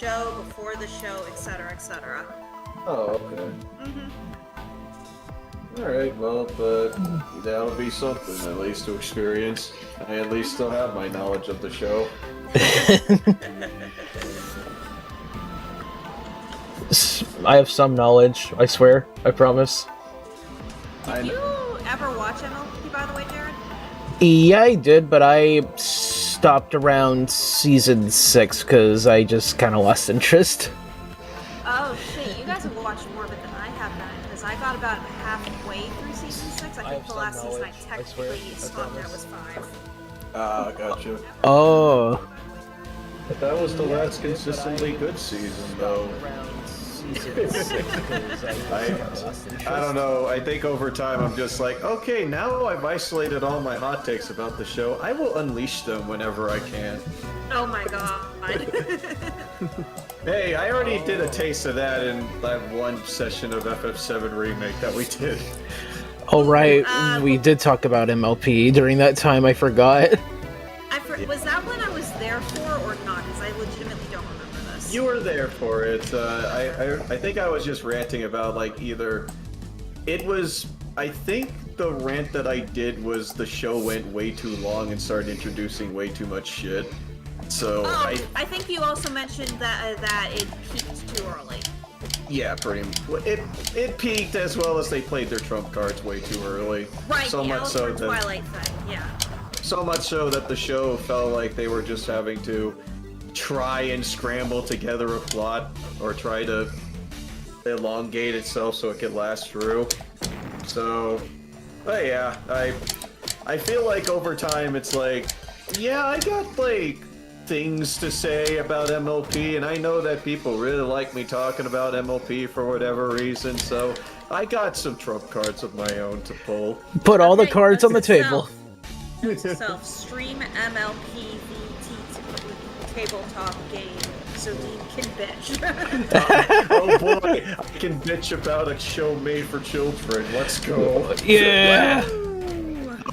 show, before the show, etc., etc. Oh, okay. Alright, well, but that'll be something, at least to experience. I at least still have my knowledge of the show. I have some knowledge, I swear, I promise. Did you ever watch MLP, by the way, Jared? Yeah, I did, but I stopped around season 6 because I just kind of lost interest. Oh shit, you guys have watched more of it than I have then, because I got about halfway through season 6. I think the last season I technically stopped at was 5. Ah, gotcha. Oh. But that was the last consistently good season, though. I don't know, I think over time I'm just like, okay, now I've isolated all my hot takes about the show, I will unleash them whenever I can. Oh my god. Hey, I already did a taste of that in that one session of FF7 Remake that we did. Oh right, we did talk about MLP during that time, I forgot. Was that when I was there for or not? Because I legitimately don't remember this. You were there for it. I think I was just ranting about, like, either... It was... I think the rant that I did was the show went way too long and started introducing way too much shit. So, I think you also mentioned that it peaked too early. Yeah, pretty much. It peaked as well as they played their trump cards way too early. Right, so the much so that, Twilight thing, yeah. So much so that the show felt like they were just having to try and scramble together a plot or try to elongate itself so it could last through. So, but yeah, I feel like over time it's like, yeah, I got like things to say about MLP, and I know that people really like me talking about MLP for whatever reason, so I got some trump cards of my own to pull. Put all the cards on the table. Stream MLP tabletop game so Dean can bitch. Oh boy, I can bitch about a show made for children. Let's go. Yeah.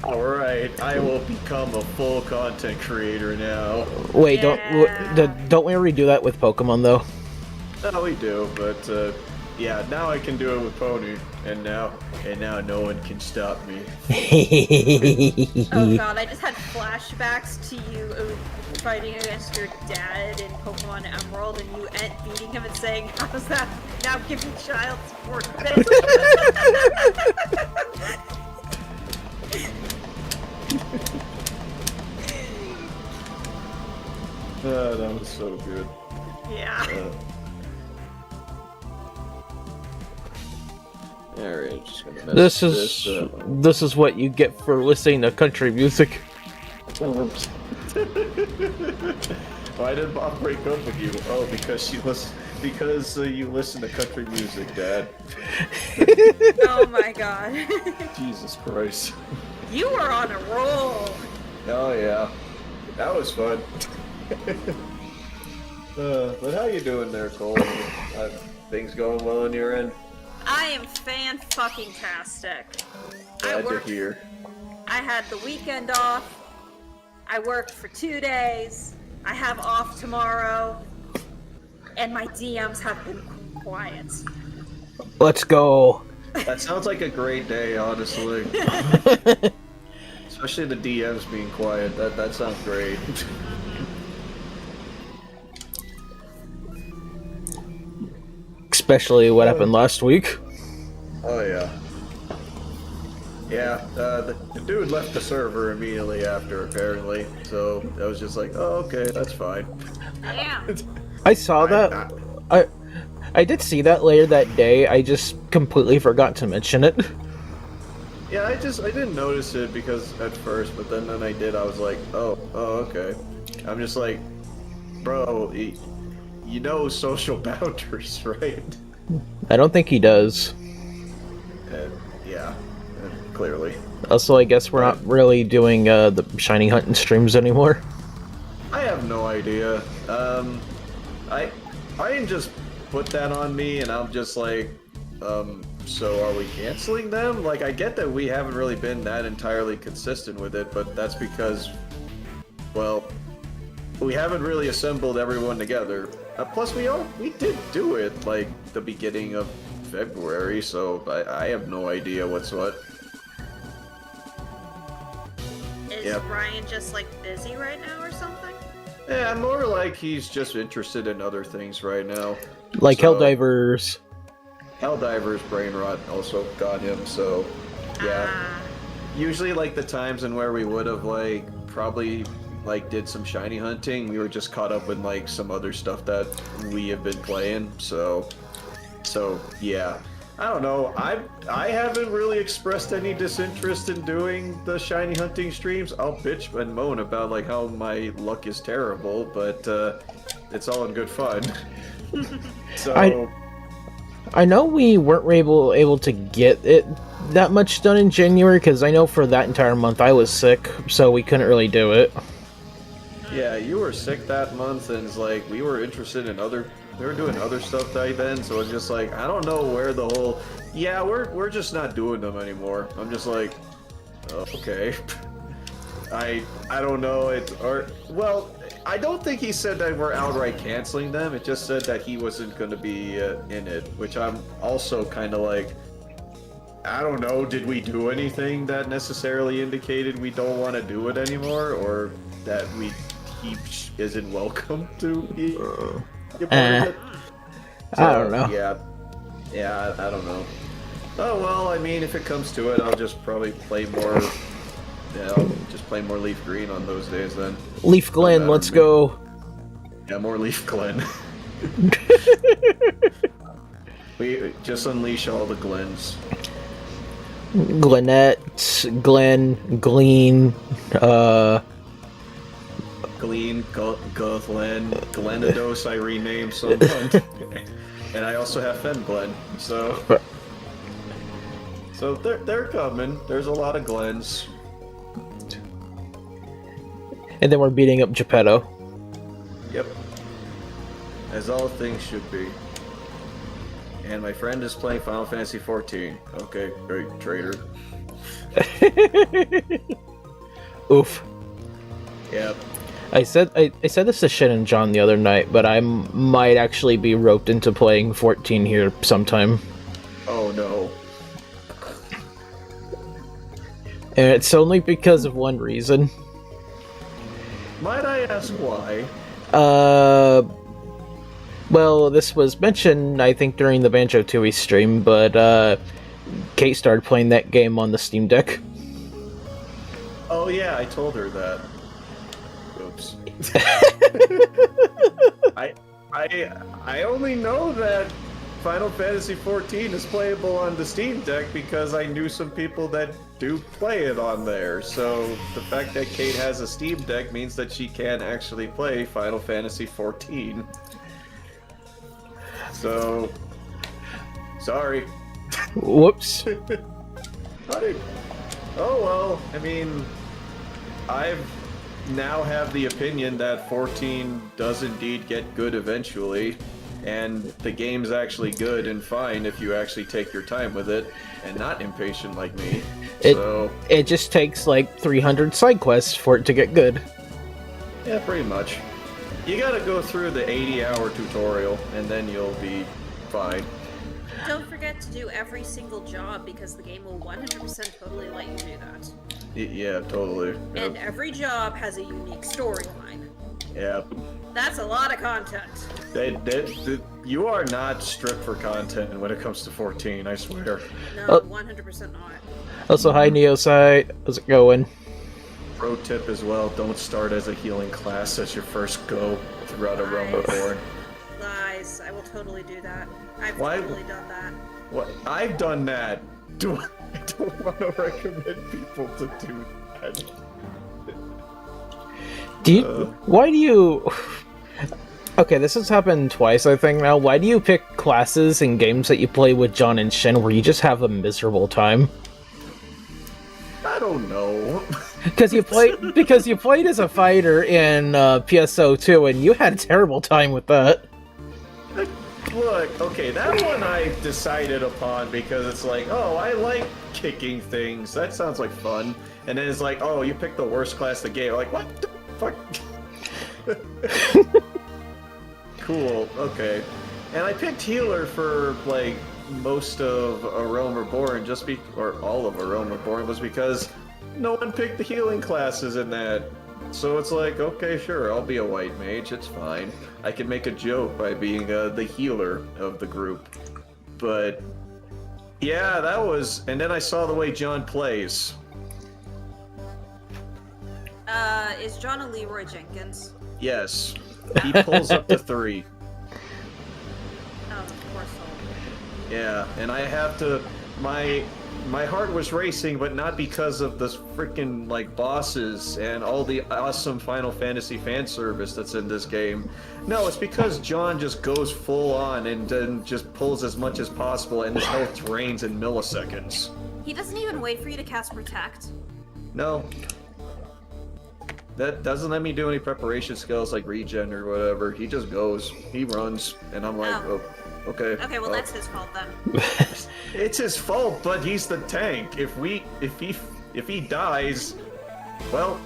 Alright, I will become a full content creator now. Wait, Yeah. don't we redo that with Pokemon though? No, we do, but yeah, now I can do it with Pony, and now no one can stop me. Oh god, I just had flashbacks to you fighting against your dad in Pokemon Emerald, and you beating him and saying, "How's that? Now giving child support." That was so good. Yeah. Alright, just gonna mess This is what you get for listening to country music. Why did Bob break up with you? Oh, because you listen to country music, Dad. Oh my god. Jesus Christ. You were on a roll. Oh yeah, that was fun. But how you doing there, Cole? Things going well on your end? I am fan-fucking-tastic. Glad to hear. I had the weekend off. I worked for 2 days. I have off tomorrow. And my DMs have been quiet. Let's go. That sounds like a great day, honestly. Especially the DMs being quiet. That sounds great. Especially what happened last week. Oh yeah. Yeah, the dude left the server immediately after, apparently. So I was just like, oh, okay, that's fine. Yeah. I saw that. I did see that later that day. I just completely forgot to mention it. Yeah, I didn't notice it because at first, but then I did. I was like, oh, okay. I'm just like, bro, you know social boundaries, right? I don't think he does. Yeah, clearly. Also, I guess we're not really doing the shiny hunting streams anymore. I have no idea. I didn't just put that on me, and I'm just like, so are we canceling them? Like, I get that we haven't really been that entirely consistent with it, but that's because, well, we haven't really assembled everyone together. Plus, we did do it like the beginning of February, so I have no idea what's what. Is Ryan just like busy right now or something? Yeah, more like he's just interested in other things right now. Like Helldivers. Helldivers brain rot also got him, so yeah. Usually like the times and where we would have like probably like did some shiny hunting, we were just caught up with like some other stuff that we have been playing, so yeah. I don't know. I haven't really expressed any disinterest in doing the shiny hunting streams. I'll bitch and moan about like how my luck is terrible, but it's all in good fun. So I know we weren't able to get it that much done in January because I know for that entire month I was sick, so we couldn't really do it. Yeah, you were sick that month, and it's like we were interested in we were doing other stuff back then, so it's just like I don't know where the whole we're just not doing them anymore. I'm just like, oh, okay. I don't know I don't think he said that we're outright canceling them. It just said that he wasn't going to be in it, which I'm also kind of like, I don't know. Did we do anything that necessarily indicated we don't want to do it anymore, or that he isn't welcome to be a part of it? So, I don't know. Yeah, I don't know. Oh well, I mean, if it comes to it, I'll just probably play more. Yeah, I'll just play more Leaf Green on those days then. Leaf Glen, let's go. Yeah, more Leaf Glen. We just unleash all the Glens. Glenette, Glen, Glean, Glean, Glen, Glenados I renamed someone. And I also have Fen Glen, so they're coming. There's a lot of Glens. And then we're beating up Geppetto. Yep. As all things should be. And my friend is playing Final Fantasy XIV. Okay, great, traitor. Oof. Yep. I said this to Shin and John the other night, but I might actually be roped into playing 14 here sometime. Oh no. And it's only because of one reason. Might I ask why? Well, this was mentioned, I think, during the Banjo-Tooie stream, but, Kate started playing that game on the Steam Deck. Oh yeah, I told her that. Oops. I only know that Final Fantasy XIV is playable on the Steam Deck because I knew some people that do play it on there. So the fact that Kate has a Steam Deck means that she can actually play Final Fantasy XIV. So, sorry. Whoops. Oh well, I mean, I've now have the opinion that 14 does indeed get good eventually, and the game's actually good and fine if you actually take your time with it, and not impatient like me. It just takes like 300 side quests for it to get good. Yeah, pretty much. You gotta go through the 80-hour tutorial, and then you'll be fine. Don't forget to do every single job because the game will 100% totally let you do that. Yeah, totally. Yep. And every job has a unique storyline. Yep. That's a lot of content. You are not stripped for content when it comes to 14, I swear. No, 100% not. Also, hi Neosite. How's it going? Pro tip as well, don't start as a healing class as your first go throughout a realm before. Lies. I will totally do that. I've Why? totally done that. What? I've done that. I don't want to recommend people to do that. Why do you... Okay, this has happened twice, I think, now. Why do you pick classes in games that you play with John and Shin where you just have a miserable time? I don't know. Because you played as a fighter in PSO2, and you had a terrible time with that. Look, okay, that one I decided upon because it's like, oh, I like kicking things. That sounds like fun. And then it's like, oh, you picked the worst class of the game. Like, what the fuck? cool, okay. And I picked healer for, like, most of A Realm Reborn, or all of A Realm Reborn, was because no one picked the healing classes in that. So it's like, okay, sure, I'll be a white mage, it's fine. I can make a joke by being the healer of the group. But, yeah, that was... And then I saw the way John plays. Is John a Leroy Jenkins? Yes. He pulls up to 3. Oh, poor soul. Yeah, and I have to... My heart was racing, but not because of the freaking, like, bosses and all the awesome Final Fantasy fan service that's in this game. No, it's because John just goes full on and then just pulls as much as possible, and his health drains in milliseconds. He doesn't even wait for you to cast Protect. No. That doesn't let me do any preparation skills like regen or whatever. He just goes. He runs, and I'm like, oh okay. Okay, well, that's his fault then. It's his fault, but he's the tank. If he dies, well,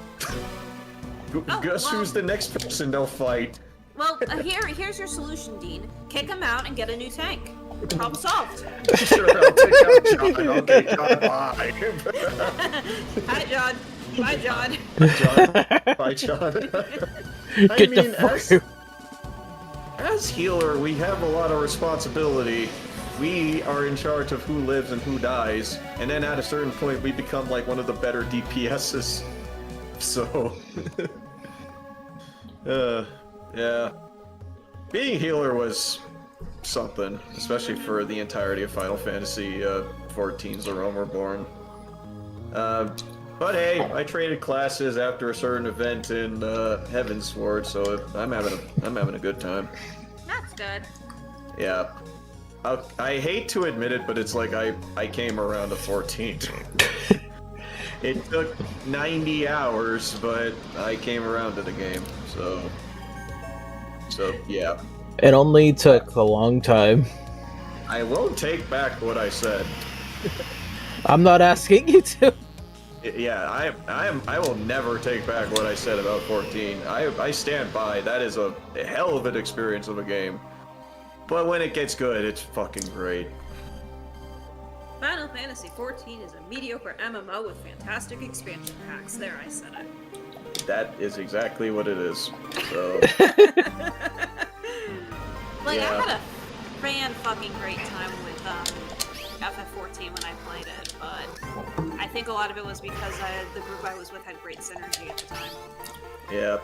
guess who's the next person they'll fight? Well, here's your solution, Dean. Kick him out and get a new tank. Problem solved. Sure, I'll take out John. Okay, John, bye. Hi, John. Bye, John. Bye, John. Get the fuck as healer, we have a lot of responsibility. We are in charge of who lives and who dies, and then at a certain point, we become like one of the better DPSs. So, yeah, being healer was something, especially for the entirety of Final Fantasy XIV's A Realm Reborn. But hey, I traded classes after a certain event in Heaven's Sword, so I'm having a good time. That's good. Yeah. I hate to admit it, but it's like I came around to 14. It took 90 hours, but I came around to the game, so yeah. It only took a long time. I won't take back what I said. I'm not asking you to. Yeah, I will never take back what I said about 14. I stand by. That is a hell of an experience of a game. But when it gets good, it's fucking great. Final Fantasy XIV is a mediocre MMO with fantastic expansion packs. There, I said it. That is exactly what it is. So. Like, Yeah. I had a fan-fucking great time with FF14 when I played it, but I think a lot of it was because the group I was with had great synergy at the time. Yeah.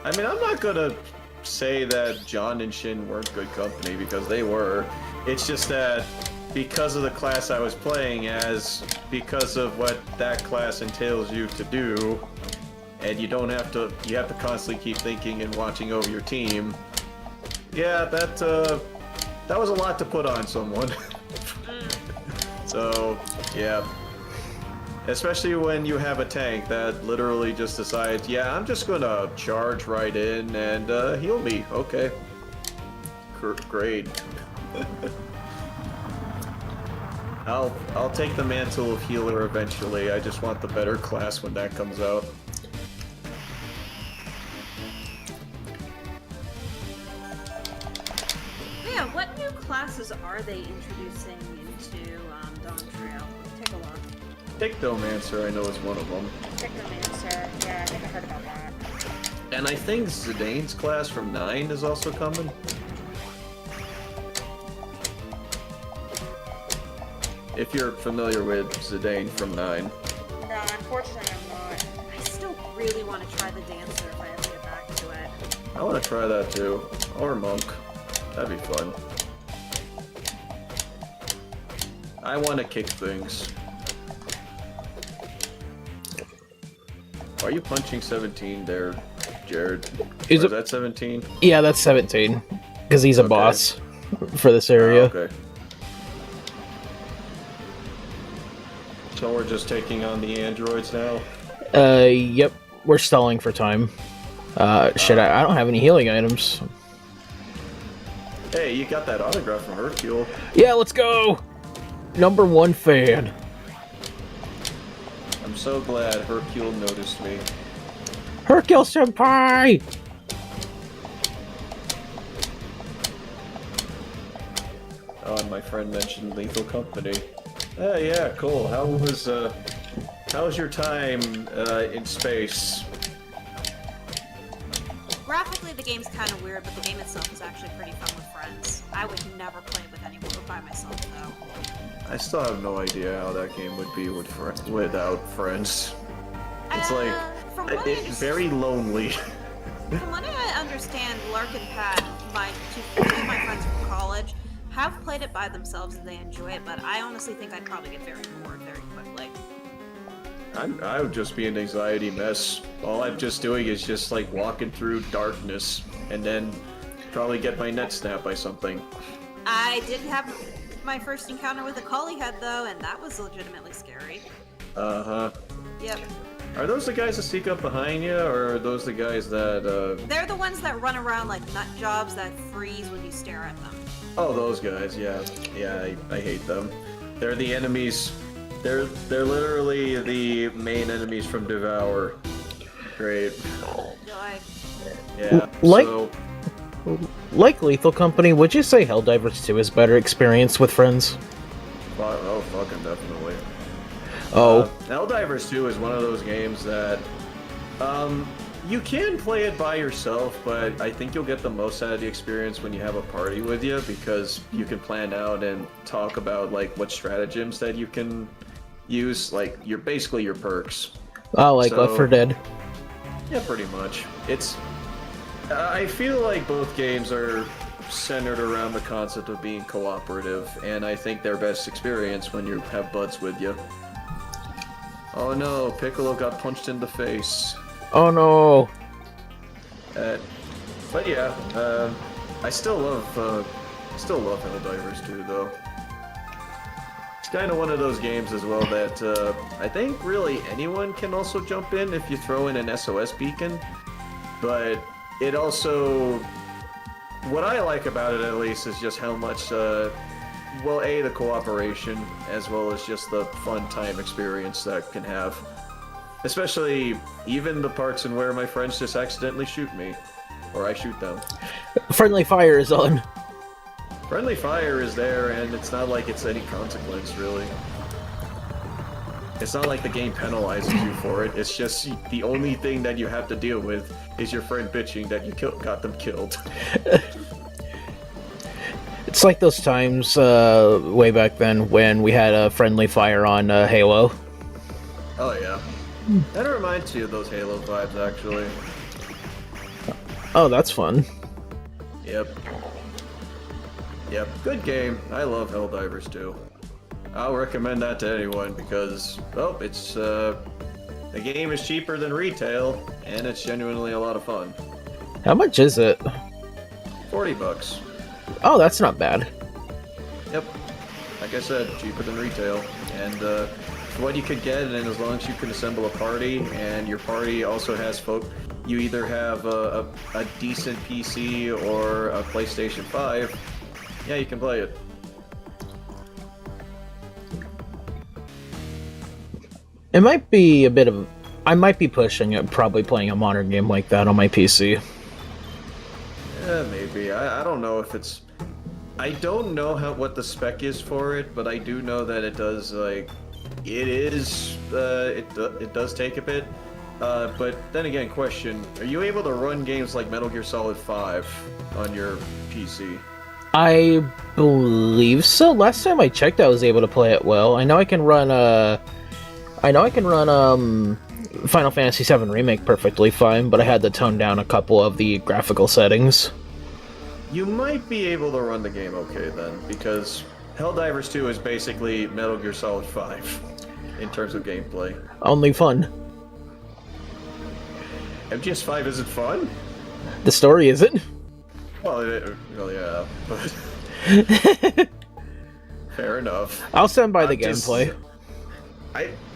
I mean, I'm not gonna say that John and Shin weren't good company, because they were. It's just that because of the class I was playing as, because of what that class entails you to do, and you have to constantly keep thinking and watching over your team. Yeah, that was a lot to put on someone. So, yeah. Especially when you have a tank that literally just decides, yeah, I'm just gonna charge right in and heal me. Okay. Great. I'll take the mantle of healer eventually. I just want the better class when that comes out. Yeah, what new classes are they introducing into Dawn Trail? Take a look. Technomancer, I know, is one of them. Technomancer, yeah, I think I heard about that. And I think Zidane's class from 9 is also coming. If you're familiar with Zidane from 9. No, unfortunately I'm not. I still really want to try the dancer if I ever get back to it. I want to try that too. Or Monk. That'd be fun. I want to kick things. Are you punching 17 there, Jared? Is that 17? Yeah, that's 17. Because he's a Okay. boss for this area. Okay. So we're just taking on the androids now? Yep. We're stalling for time. Shit, I don't have any healing items. Hey, you got that autograph from Hercule. Yeah, let's go! #1 fan. I'm so glad Hercule noticed me. Hercule Senpai! Oh, and my friend mentioned Lethal Company. Yeah, cool. How was your time in space? Graphically, the game's kind of weird, but the game itself is actually pretty fun with friends. I would never play with anyone by myself, though. I still have no idea how that game would be without friends. It's it's very lonely. From what I understand, Lark and Pat, two of my friends from college, have played it by themselves and they enjoy it, but I honestly think I'd probably get very bored very quickly. I would just be an anxiety mess. All I'm just doing is just like walking through darkness and then probably get my neck snapped by something. I did have my first encounter with a collie head though, and that was legitimately scary. Uh-huh. Yep. Are those the guys that sneak up behind you, or are those the guys that, They're the ones that run around like nut jobs that freeze when you stare at them. Oh, those guys, yeah. Yeah, I hate them. They're the enemies. They're literally the main enemies from Devour. Great. Joy. Yeah, Like Lethal Company, would you say Helldivers 2 is better experience with friends? Oh, fucking definitely. Oh. Helldivers 2 is one of those games that, you can play it by yourself, but I think you'll get the most out of the experience when you have a party with you, because you can plan out and talk about, like, what stratagems that you can use, like, basically your perks. Oh, like Left 4 Dead. Yeah, pretty much. I feel like both games are centered around the concept of being cooperative, and I think they're best experience when you have buds with you. Oh no, Piccolo got punched in the face. Oh no. But yeah, I still love Helldivers 2 though. It's kind of one of those games as well that I think really anyone can also jump in if you throw in an SOS beacon. But it also, what I like about it at least is just how much, well, A, the cooperation, as well as just the fun time experience that can have. Especially even the parts in where my friends just accidentally shoot me, or I shoot them. Friendly fire is on. Friendly fire is there, and it's not like it's any consequence, really. It's not like the game penalizes you for it. It's just the only thing that you have to deal with is your friend bitching that you got them killed. It's like those times way back then when we had a friendly fire on Halo. Oh yeah. That reminds me of those Halo vibes, actually. Oh, that's fun. Yep. Yep, good game. I love Helldivers 2. I'll recommend that to anyone because, oh, it's, the game is cheaper than retail, and it's genuinely a lot of fun. How much is it? $40. Oh, that's not bad. Yep. Like I said, cheaper than retail. And, for what you could get, and as long as you can assemble a party, and your party also has you either have a decent PC or a PlayStation 5, yeah, you can play it. It might be a bit of... I might be pushing it, probably playing a modern game like that on my PC. Yeah, maybe. I don't know if it's... I don't know what the spec is for it, but I do know that it does, like... It does take a bit. But then again, question. Are you able to run games like Metal Gear Solid 5 on your PC? I believe so. Last time I checked, I was able to play it well. I know I can run, Final Fantasy VII Remake perfectly fine, but I had to tone down a couple of the graphical settings. You might be able to run the game okay then, because Helldivers 2 is basically Metal Gear Solid 5 in terms of gameplay. Only fun. MGS 5 isn't fun? The story isn't. Well, yeah, but... Fair enough. I'll stand by the gameplay.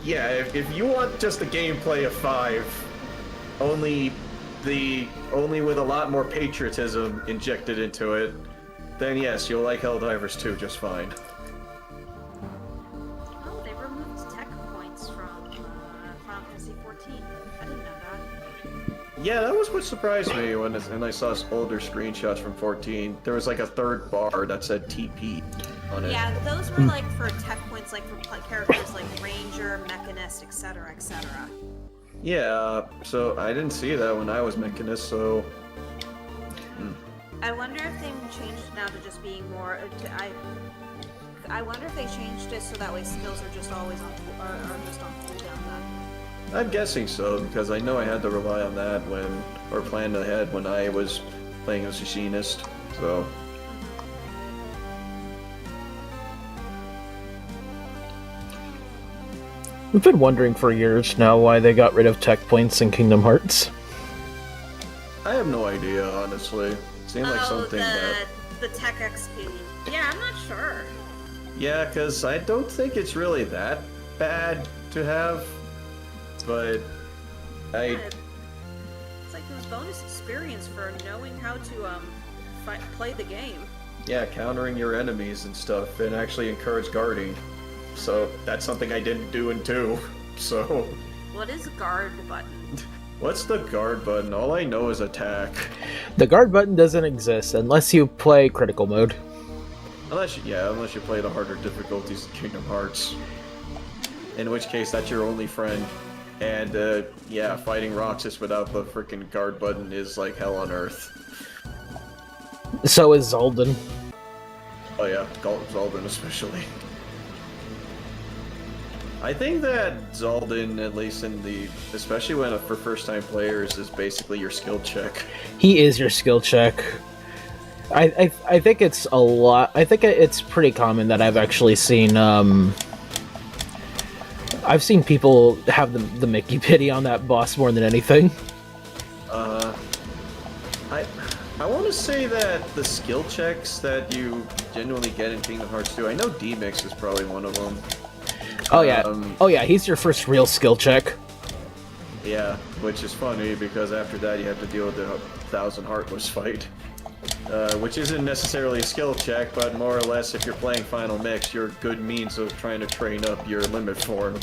Yeah, if you want just the gameplay of 5, only with a lot more patriotism injected into it, then yes, you'll like Helldivers 2 just fine. Oh, they removed tech points from Final Fantasy 14. I didn't know that. Yeah, that was what surprised me when I saw older screenshots from 14. There was like a third bar that said TP on it. Yeah, those were like for tech points, like for characters like Ranger, Mechanist, etc., etc. Yeah, so I didn't see that when I was Mechanist, so... I wonder if they changed it now to just being more... I wonder if they changed it so that way skills are just always on... are just on cooldown then. I'm guessing so, because I know I had to rely on that or plan ahead when I was playing as machinist, so... We've been wondering for years now why they got rid of tech points in Kingdom Hearts. I have no idea, honestly. It seemed like something the Tech XP. Yeah, I'm not sure. Yeah, because I don't think it's really that bad to have, but It's like it was bonus experience for knowing how to play the game. Yeah, countering your enemies and stuff, and actually encourage guarding. So that's something I didn't do in 2. So What is guard button? what's the guard button? All I know is attack. The guard button doesn't exist unless you play critical mode. Unless you play the harder difficulties in Kingdom Hearts. In which case, that's your only friend. And yeah, fighting Roxas without the freaking guard button is like hell on earth. So is Zoldan. Oh yeah, Zoldan especially. I think that Zoldan, at least especially when for first-time players, is basically your skill check. He is your skill check. I think it's a lot. I think it's pretty common that I've actually seen. I've seen people have the Mickey pity on that boss more than anything. I want to say that the skill checks that you genuinely get in Kingdom Hearts 2, I know D-Mix is probably one of them. Oh yeah, he's your first real skill check. Yeah, which is funny because after that you have to deal with the 1,000 Heartless fight. Which isn't necessarily a skill check, but more or less if you're playing Final Mix, your good means of trying to train up your limit form.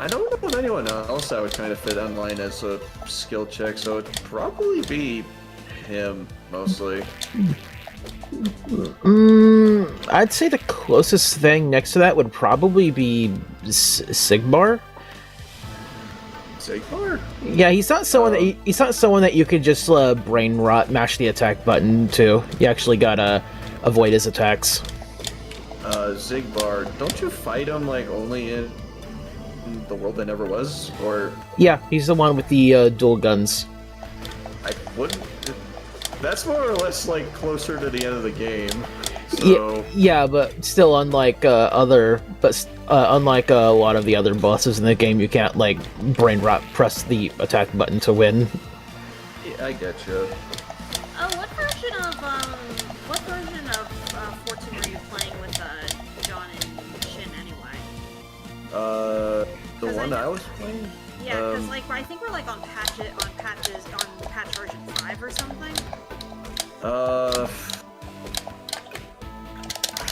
I don't know of anyone else that would kind of fit online as a skill check, so it'd probably be him, mostly. I'd say the closest thing next to that would probably be Sigmar. Sigmar? Yeah, he's not someone that you could just brain rot mash the attack button to. You actually gotta avoid his attacks. Zigbar, don't you fight him like only in the world that never was, or? Yeah, he's the one with the dual guns. I wouldn't. That's more or less like closer to the end of the game. So... Yeah, but still, unlike unlike a lot of the other bosses in the game, you can't like brain rot press the attack button to win. Yeah, I get you. Oh, what version of 14 were you playing with John and Shin anyway? The one I was playing. Yeah, because like I think we're like on patch version 5 or something.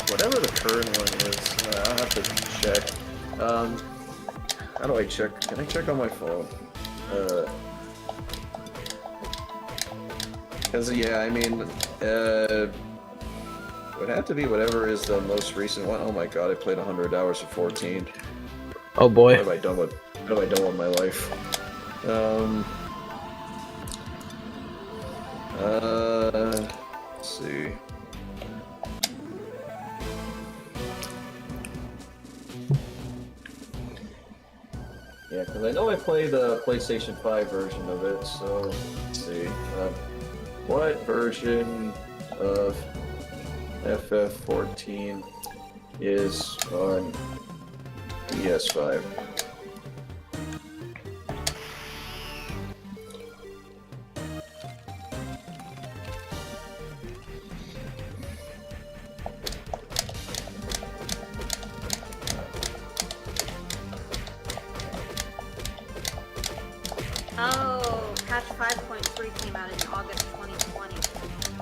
Whatever the current one is, I'll have to check. How do I check? Can I check on my phone? Because yeah, I mean, it would have to be whatever is the most recent one. Oh my god, I played 100 hours of 14. Oh boy. What have I done with my life? Let's see. Yeah, because I know I play the PlayStation 5 version of it, so let's see. What version of FF14 is on PS5? Oh, patch 5.3 came out in August 2020.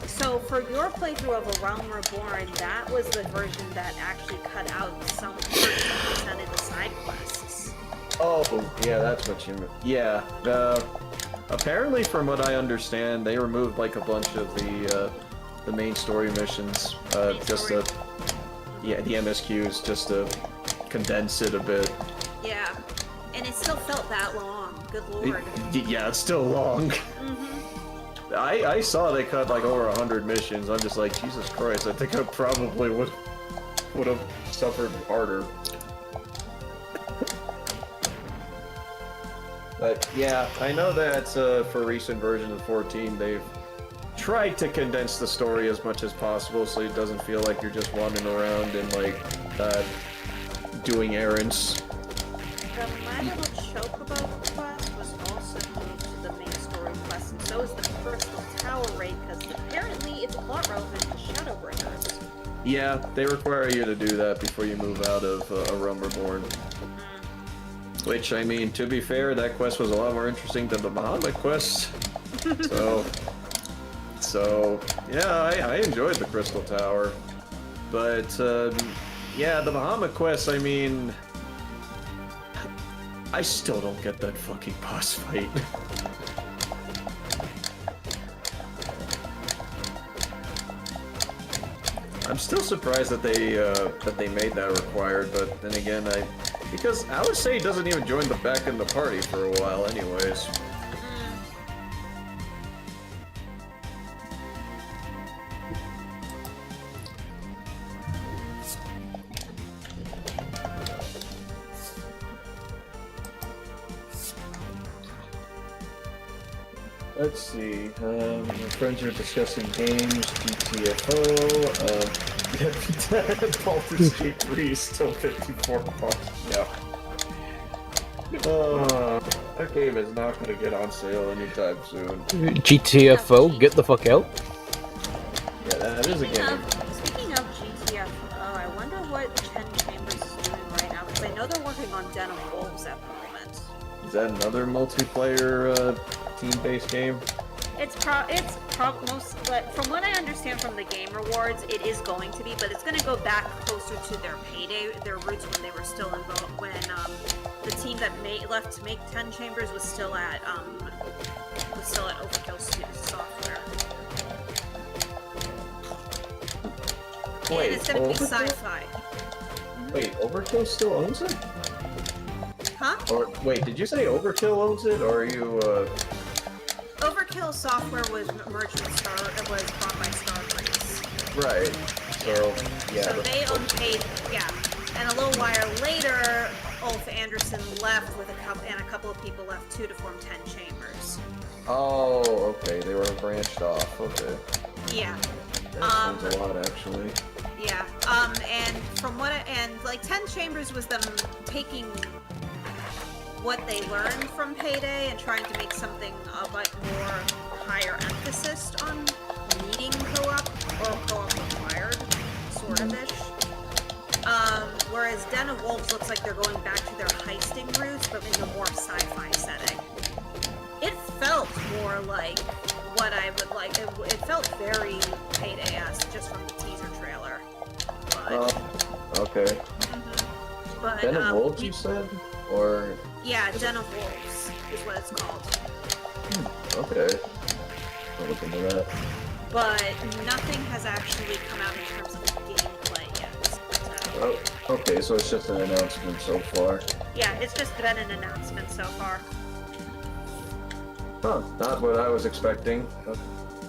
So for your playthrough of A Realm Reborn, that was the version that actually cut out some 13% of the side quests. Oh, yeah, that's what you mean. Yeah, apparently from what I understand, they removed like a bunch of the main story missions, just to, yeah, the MSQs, just to condense it a bit. Yeah, and it still felt that long. Good lord. Yeah, it's still long. I saw they cut like over 100 missions. I'm just like, Jesus Christ, I think I probably would have suffered harder. But yeah, I know that for recent versions of 14, they've tried to condense the story as much as possible so it doesn't feel like you're just wandering around and like doing errands. The My Little Chocobo quest was also moved to the main story quest, and so is the Crystal Tower raid, because apparently it's plot relevant to Shadowbringers. Yeah, they require you to do that before you move out of A Realm Reborn. Which, I mean, to be fair, that quest was a lot more interesting than the Bahamut quest. So yeah, I enjoyed the Crystal Tower. But, yeah, the Bahamut quest, I mean... I still don't get that fucking boss fight. I'm still surprised that they made that required, but then again, because Alice doesn't even join back in the party for a while anyways. Let's see, my friends are discussing games, GTFO, Baldur's Gate 3 is still $54, yeah. That game is not gonna get on sale anytime soon. GTFO, get the fuck out. Yeah, that is a game. Speaking of GTFO, I wonder what 10 Chambers is doing right now, because I know they're working on Den of Wolves at the moment. Is that another multiplayer, team-based game? It's most, but from what I understand from the Game Rewards, it is going to be, but it's going to go back closer to their payday, their roots when they were still involved, when the team that left to make 10 Chambers was still at Overkill Software. Wait, and it's going to be sci-fi. Wait, Overkill still owns it? Huh? Or wait, did you say Overkill owns it, or are you? Overkill Software was merged with was bought by Starbreeze. Right. So yeah. So they own and a little while later, Ulf Anderson left with a couple of people left too to form 10 Chambers. Oh, okay. They were branched off. Okay. Yeah. That sounds a lot, actually. Yeah. And from what 10 Chambers was them taking what they learned from Payday and trying to make something of like more higher emphasis on needing co-op or co-op required, sort of ish. Whereas Den of Wolves looks like they're going back to their heisting roots, but in a more sci-fi setting. It felt more like what I would like. It felt very Payday-esque just from the teaser trailer. But, okay. But Den of Wolves, you said, or? Yeah, Den of Wolves is what it's called. Okay. I'll look into that. But nothing has actually come out in terms of gameplay yet. So. Oh, okay, so it's just an announcement so far. Yeah, it's just been an announcement so far. Huh, not what I was expecting.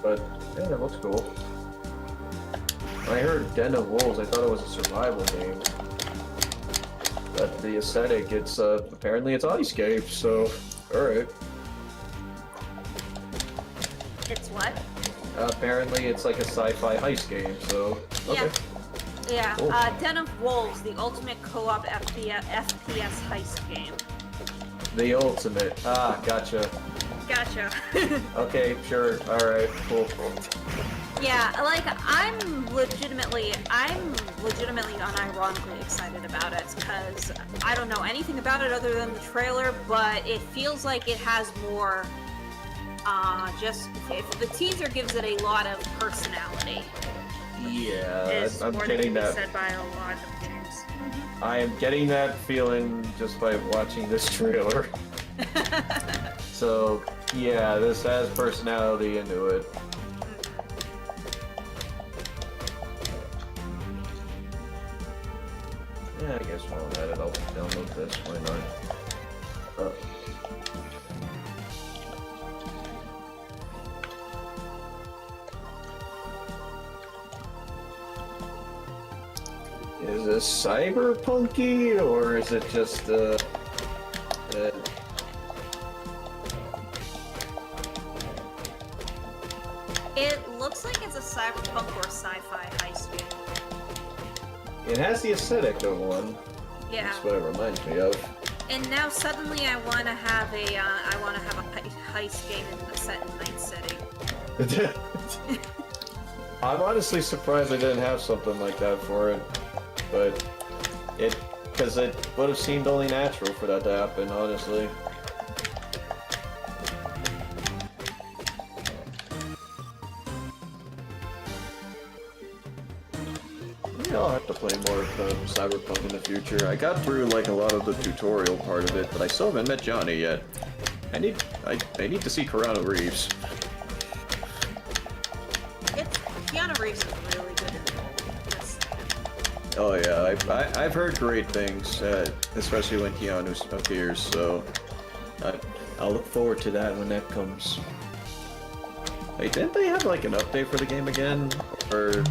But, yeah, it looks cool. When I heard Den of Wolves, I thought it was a survival game. But the aesthetic, it's, apparently it's Icecape, so, alright. It's what? Apparently it's like a sci-fi heist game, so, okay. Yeah, Cool. Den of Wolves, the ultimate co-op FPS heist game. The ultimate. Ah, gotcha. Gotcha. Okay, sure, alright, cool. Yeah, like, I'm legitimately unironically excited about it, because I don't know anything about it other than the trailer, but it feels like it has more, if the teaser gives it a lot of personality. Yeah, Is I'm more getting than can that. be said by a lot of games. I am getting that feeling just by watching this trailer. So, yeah, this has personality into it. Yeah, I guess while I'm at it, I'll download this. Why not? Is this cyberpunky, or is it just It looks like it's a cyberpunk or sci-fi heist game. It has the aesthetic of one. Yeah. That's what it reminds me of. And now suddenly I want to have a heist game set in Night City. I'm honestly surprised they didn't have something like that for it, but because it would have seemed only natural for that to happen, honestly. Yeah, I'll have to play more Cyberpunk in the future. I got through like a lot of the tutorial part of it, but I still haven't met Johnny yet. I need to see Keanu Reeves. Keanu Reeves is really good in the role. Oh yeah, I've heard great things, especially when Keanu appears. So I'll look forward to that when that comes. Wait, didn't they have like an update for the game again? Or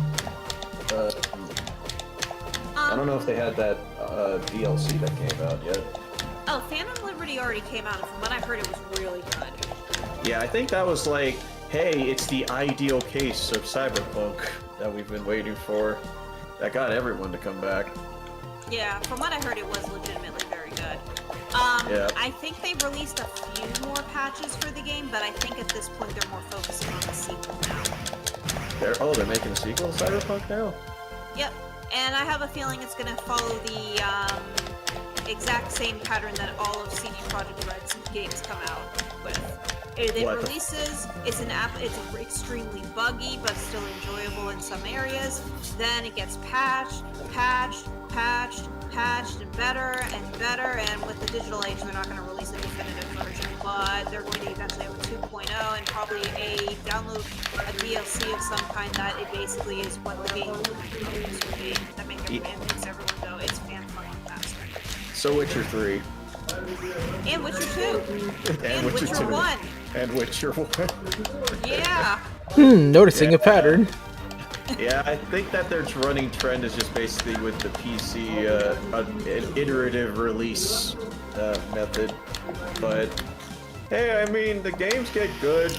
I don't know if they had that DLC that came out yet. Oh, Phantom Liberty already came out, and from what I've heard, it was really good. Yeah, I think that was like, hey, it's the ideal case of Cyberpunk that we've been waiting for. That got everyone to come back. Yeah, from what I heard, it was legitimately very good. Yeah. I think they've released a few more patches for the game, but I think at this point they're more focusing on the sequel now. They're making a sequel to Cyberpunk now? Yep, and I have a feeling it's going to follow the exact same pattern that all of CD Projekt Red's games come out with. It releases, it's extremely buggy, but still enjoyable in some areas. Then it gets patched, and better, and with the digital age, they're not going to release a definitive version, but they're going to eventually have a 2.0 and probably a DLC of some kind that it basically is what the game would be, that makes everyone go, it's fan-fucking-tastic. So Witcher 3. And Witcher 2. And Witcher 2. 1. And Witcher 1. Yeah. Noticing a pattern. Yeah, I think that their running trend is just basically with the PC an iterative release method. But hey, I mean, the games get good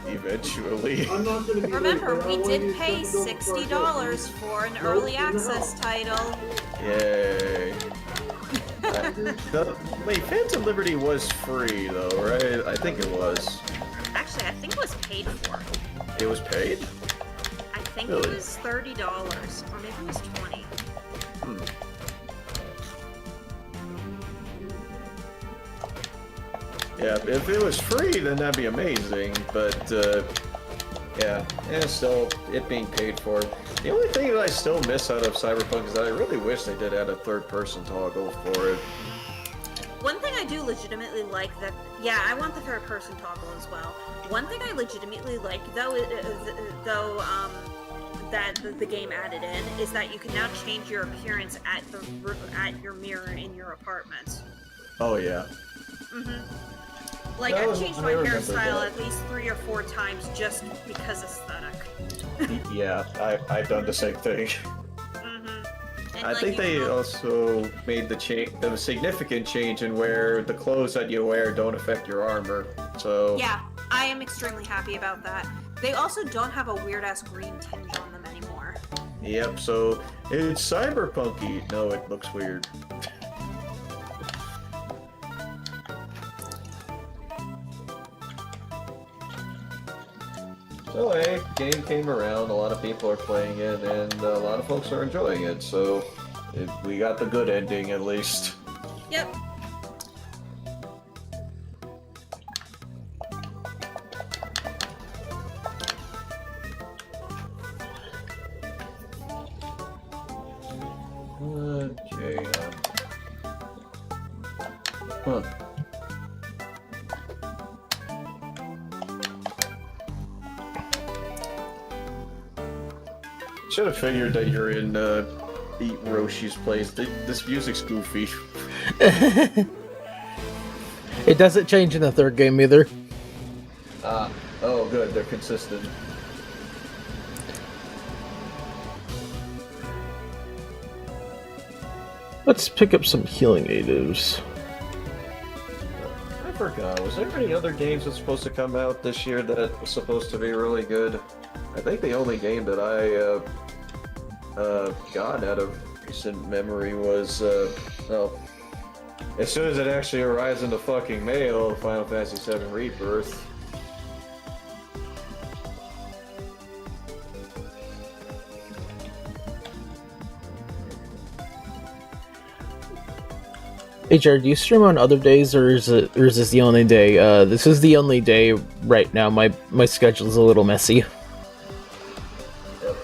eventually. Remember, we did pay $60 for an early access title. Yay. Wait, Phantom Liberty was free though, right? I think it was. Actually, I think it was paid for. It was paid? I think Really? it was $30, or maybe it was $20. Yeah, if it was free, then that'd be amazing, but yeah, and still, it being paid for. The only thing that I still miss out of Cyberpunk is that I really wish they did add a third-person toggle for it. One thing I do legitimately like that, yeah, I want the third-person toggle as well. One thing I legitimately like, though, that the game added in, is that you can now change your appearance at your mirror in your apartment. Oh yeah. Like, I've changed my hairstyle at least 3 or 4 times just because aesthetic. Yeah, I've done the same thing. And I like, think they also made the significant change in where the clothes that you wear don't affect your armor. So yeah, I am extremely happy about that. They also don't have a weird-ass green tinge on them anymore. Yep, so it's cyberpunky. No, it looks weird. So hey, game came around, a lot of people are playing it, and a lot of folks are enjoying it, so we got the good ending at least. Yep. Okay. Huh. Should have figured that you're in Beat Roshi's place. This music's goofy. It doesn't change in the third game either. Oh good, they're consistent. Let's pick up some healing items. I forgot, was there any other games that's supposed to come out this year that was supposed to be really good? I think the only game that I got out of recent memory was, well, as soon as it actually arrives in the fucking mail, Final Fantasy VII Rebirth. Hey Jared, do you stream on other days, or is this the only day? This is the only day right now. My schedule's a little messy. Yep.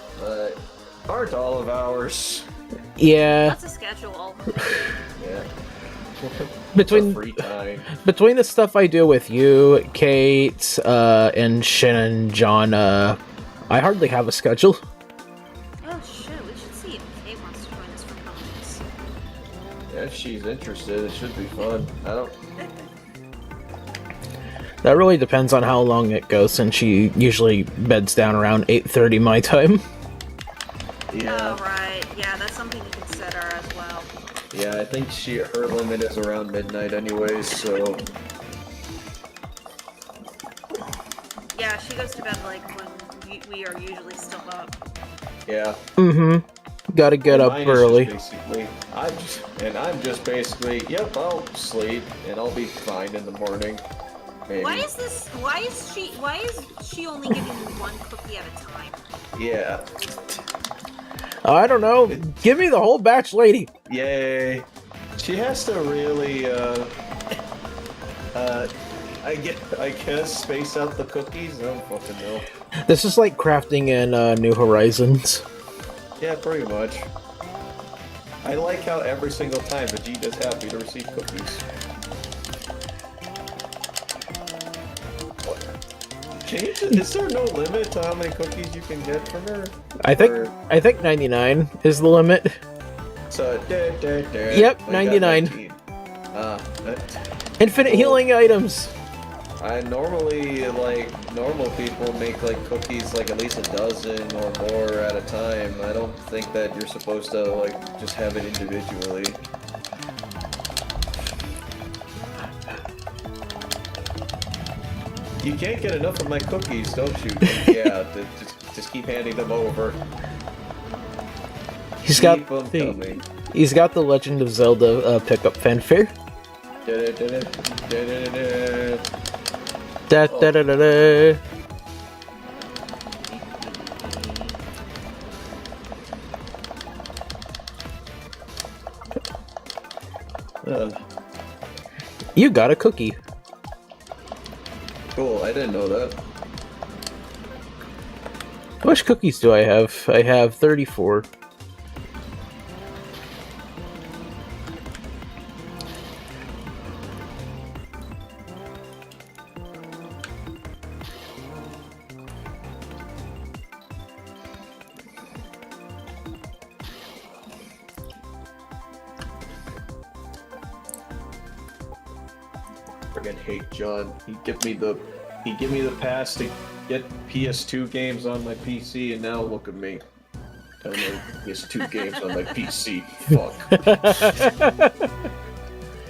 Aren't all of ours. Yeah. What's a schedule? Yeah. Between free time. Between the stuff I do with you, Kate, and Shin and John, I hardly have a schedule. Oh shit, we should see if Kate wants to join us for comments. Yeah, if she's interested, it should be fun. I don't. That really depends on how long it goes, since she usually beds down around 8:30 my time. Yeah. Oh right, yeah, that's something to consider as well. Yeah, I think her limit is around midnight anyways, so. Yeah, she goes to bed like when we are usually still up. Yeah. Mm-hmm. Gotta get up Mine is early. just basically, I'm just basically, yep, I'll sleep and I'll be fine in the morning. Maybe. Why is she only giving you one cookie at a time? Yeah. I don't know. Give me the whole batch, lady. Yay. She has to really, I guess space out the cookies? I don't fucking know. This is like crafting in New Horizons. Yeah, pretty much. I like how every single time Vegeta's happy to receive cookies. What? Is there no limit to how many cookies you can get from her? I think 99 is the limit. So, Yep, we got 99. 19. Infinite Cool. healing items. I normally, like, normal people make, like, cookies, like, at least a dozen or more at a time. I don't think that you're supposed to, like, just have it individually. You can't get enough of my cookies, don't you? Yeah, just keep handing them over. He's Keep got 'em coming. He's got the Legend of Zelda pickup fanfare. Da da da da da. You got a cookie. Cool, I didn't know that. How much cookies do I have? I have 34. Friggin' hate John. He give me the pass to get PS2 games on my PC, and now look at me. Telling me PS2 games on my PC. Fuck.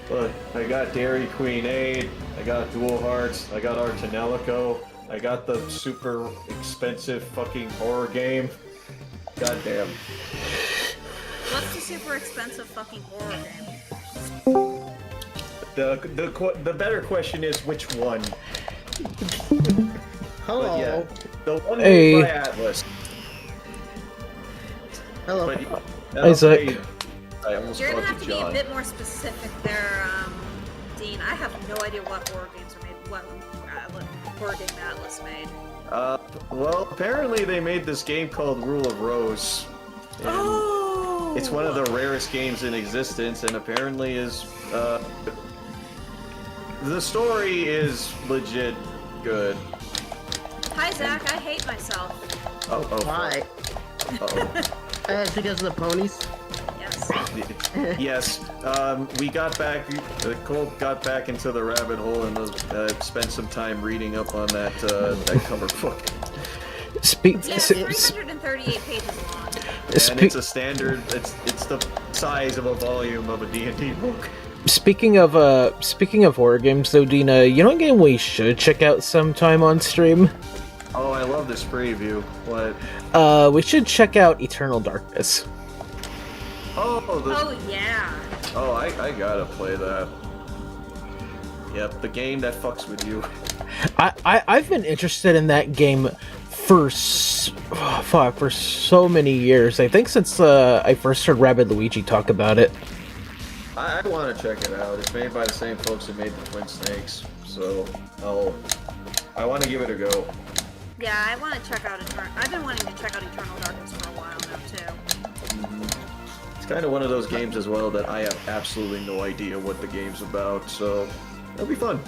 But I got Dairy Queen 8, I got Dual Hearts, I got Artanelico, I got the super expensive fucking horror game. Goddamn. What's the super expensive fucking horror game? The better question is which one. Hello. But yeah, the one Hey. made by Atlas. Hello. But, Isaac. I almost You're gonna called have to you be a John. bit more specific there, Dean. I have no idea what horror games are made. What horror game Atlas made. Well, apparently they made this game called Rule of Rose. And Oh! It's one of the rarest games in existence, and apparently is the story is legit good. Hi, Zach. I hate myself. Oh, Why? Uh-oh. It's because of the ponies. Yes. Yes, we got back. Cole got back into the rabbit hole and spent some time reading up on that cover book. Yeah, 338 pages long. And it's a standard. It's the size of a volume of a D&D book. Speaking of horror games, though, Dina, you know a game we should check out sometime on stream? Oh, I love this preview. What? We should check out Eternal Darkness. Oh yeah. Oh, I gotta play that. Yep, the game that fucks with you. I've been interested in that game for so many years. I think since I first heard Rabbid Luigi talk about it. I want to check it out. It's made by the same folks that made the Twin Snakes, so I want to give it a go. Yeah, I want to check out I've been wanting to check out Eternal Darkness for a while now too. It's kind of one of those games as well that I have absolutely no idea what the game's about, so it'll be fun.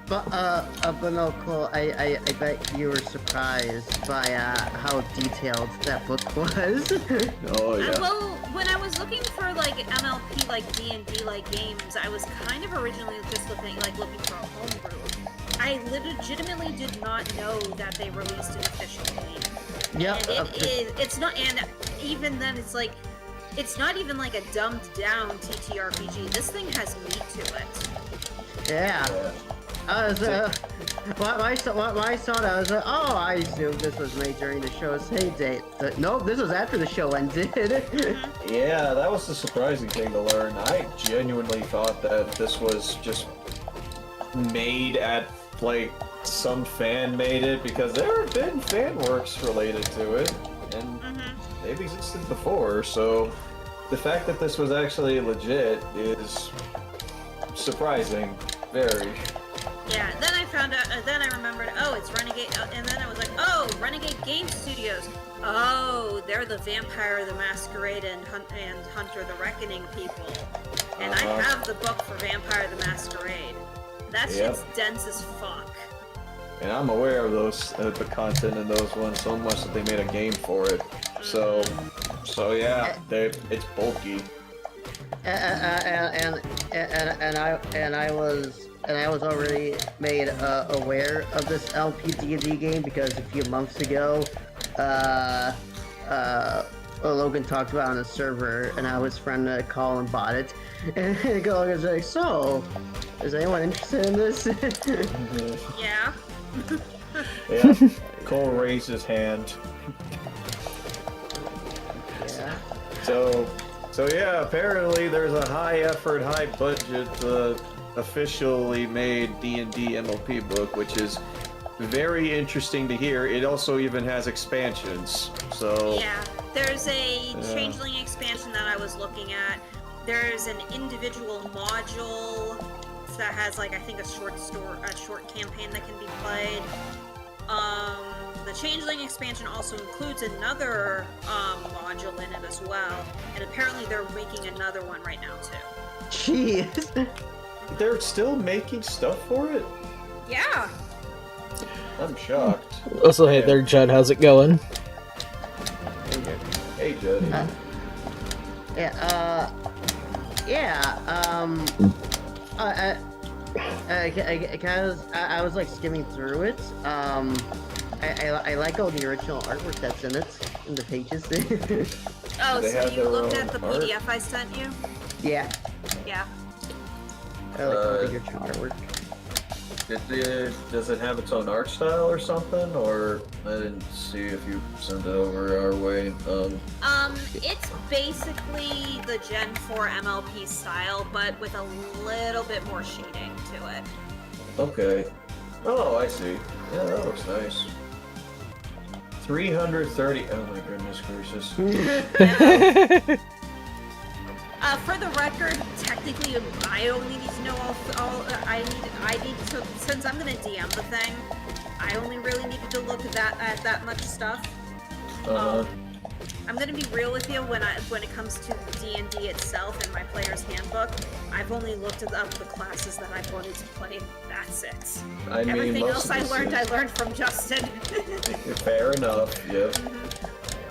But no, Cole, I bet you were surprised by how detailed that book was. Oh yeah. Well, when I was looking for like MLP, like D&D like games, I was kind of originally just looking for a homebrew. I legitimately did not know that they released an official game. Yeah. And it's not, and even then it's like, it's not even like a dumbed down TTRPG. This thing has meat to it. Yeah. I was, when I saw that, I was like, oh, I assumed this was made during the show's heyday. Nope, this was after the show ended. Yeah, that was the surprising thing to learn. I genuinely thought that this was just made at, like, some fan made it, because there have been fan works related to it, and they've existed before, so the fact that this was actually legit is surprising, very. Yeah, then I found out, then I remembered, oh, it's Renegade, and then I was like, oh, Renegade Game Studios. Oh, they're the Vampire the Masquerade and Hunter the Reckoning people. And I have the book for Vampire the Masquerade. That shit's dense as fuck. And I'm aware of those, the content in those ones so much that they made a game for it. So yeah, it's bulky. And I was already made aware of this LP D&D game because a few months ago, Logan talked about it on a server, and I was friend Colin bought it, and Logan was like, "So, is anyone interested in this?" Yeah. Yeah. Cole raised his hand. Yeah. So yeah, apparently there's a high effort, high budget, officially made D&D MLP book, which is very interesting to hear. It also even has expansions, so... Yeah, there's a Changeling expansion that I was looking at. There's an individual module that has, like, I think a short campaign that can be played. The Changeling expansion also includes another module in it as well, and apparently they're making another one right now too. Jeez. They're still making stuff for it? Yeah. I'm shocked. Also, hey there, Judd. How's it going? Hey, Judd. I was like skimming through it. I like all the original artwork that's in it, in the pages. Oh, They so have you their looked own at the art? PDF I sent you? Yeah, Yeah. I like all the original artwork. Does it have its own art style or something? Or I didn't see if you sent it over our way. It's basically the Gen 4 MLP style, but with a little bit more shading to it. Okay. Oh, I see. Yeah, that looks nice. 330. Oh my goodness gracious. For the record, technically, I only need to know all I need to, since I'm gonna DM the thing, I only really needed to look at that much stuff. I'm gonna be real with you when it comes to D&D itself and my player's handbook. I've only looked up the classes that I wanted to play. That's it. I mean, Everything most else of this I learned from Justin. Fair enough. Yep.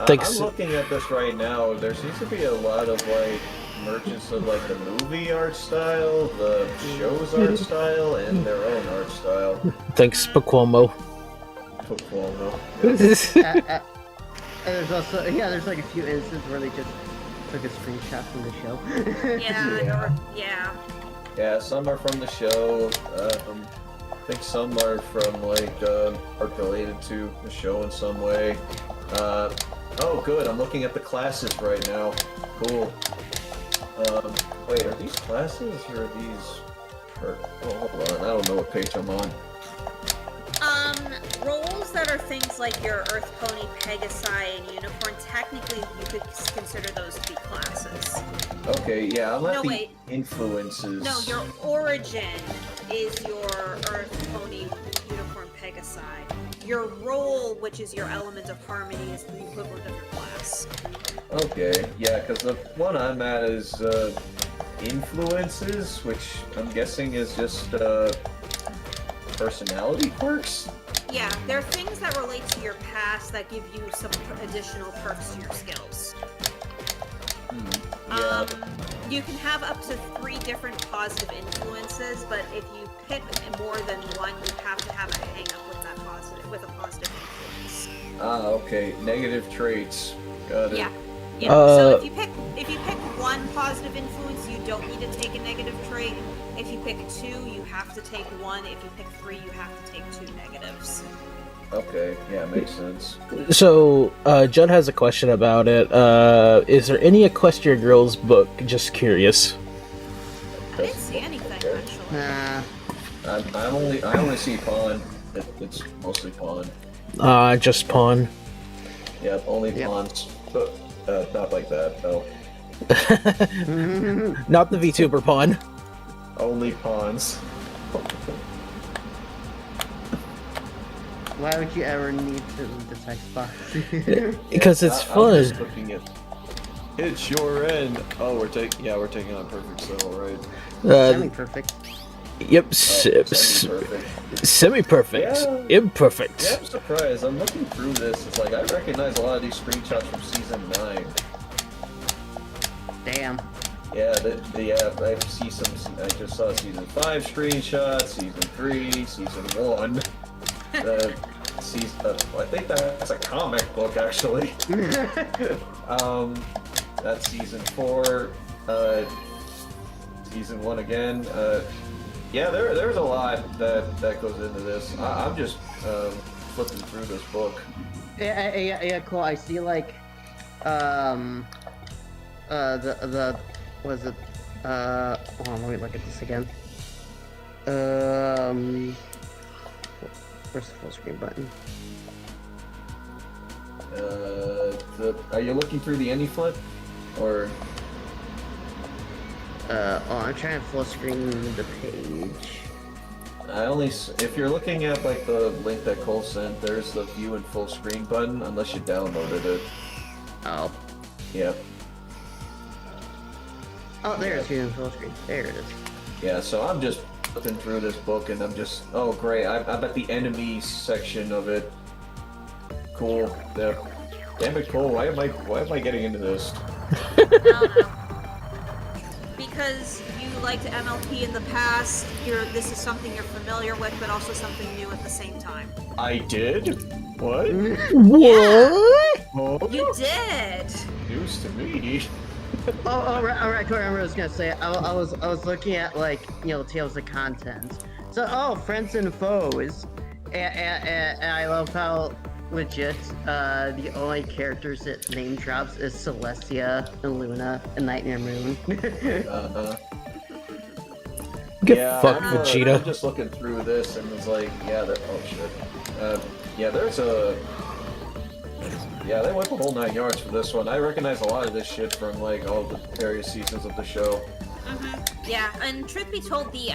Thanks. I'm looking at this right now. There seems to be a lot of like merchants of like the movie art style, the show's art style, and their own art style. Thanks, Pacuomo. Football, There's also there's like a few instances where they just took a screenshot from the show. Yeah, some are from the show. I think some are from like art related to the show in some way. Oh, good. I'm looking at the classes right now. Cool. Wait, are these classes or are these? Oh, hold on. I don't know what page I'm on. Roles that are things like your Earth Pony, Pegasi, and Unicorn, technically you could consider those to be classes. Okay, yeah, I'm at No, the wait. influences. No, your origin is your Earth Pony, Unicorn, Pegasi. Your role, which is your element of harmony, is the equivalent of your class. Okay, yeah, because the one I'm at is influences, which I'm guessing is just personality quirks. Yeah, they're things that relate to your past that give you some additional perks to your skills. Yeah. You can have up to 3 different positive influences, but if you pick more than one, you have to have a hang-up with a positive influence. Okay, negative traits. Got it. Yeah. Yeah. So if you pick one positive influence, you don't need to take a negative trait. If you pick 2, you have to take 1. If you pick 3, you have to take 2 negatives. Okay, yeah, makes sense. So, Judd has a question about it. Is there any Equestria Girls book? Just curious. I didn't see anything actually. Nah. I only see pawn. It's mostly pawn. Just Pawn. Yeah, only pawns. But not like that. No, Not the VTuber Pawn. only pawns. Why would you ever need to read the text box? Because it's I'm fun. just looking at. It's your end. Oh, we're taking on perfect cell, right? Semi-perfect. Yep. Semi-perfect. Semi-perfect. Yeah. Imperfect. Yeah, I'm surprised. I'm looking through this. It's like I recognize a lot of these screenshots from season 9. Damn. Yeah, I see some. I just saw season 5 screenshots, season 3, season 1. I think that's a comic book actually. That's season 4. Season 1 again. Yeah, there's a lot that goes into this. I'm just flipping through this book. Yeah, cool. I see like, was it, hold on, let me look at this again. Where's the full screen button? Are you looking through the AnyFlip? Or... I'm trying to full screen the page. if you're looking at like the link that Cole sent, there's the view in full screen button, unless you downloaded it. Oh. Yeah. Oh, there it's view in full screen. There it is. Yeah, so I'm just flipping through this book and I'm just, oh great, I'm at the enemies section of it. Cool. Yeah. Damn it, Cole, why am I getting into this? I don't know. Because you liked MLP in the past, this is something you're familiar with, but also something new at the same time. I did? What? What? Oh, You did! news to me. All right, Corey, I remember what I was gonna say. I was looking at like, tables of contents. So, friends and foes, and I love how legit the only characters it name drops is Celestia and Luna and Nightmare Moon. Get fucked, I'm Vegeta. just looking through this and it's like, oh shit. There's a... Yeah, they went the whole 9 yards for this one. I recognize a lot of this shit from like all the various seasons of the show. Yeah, and truth be told, the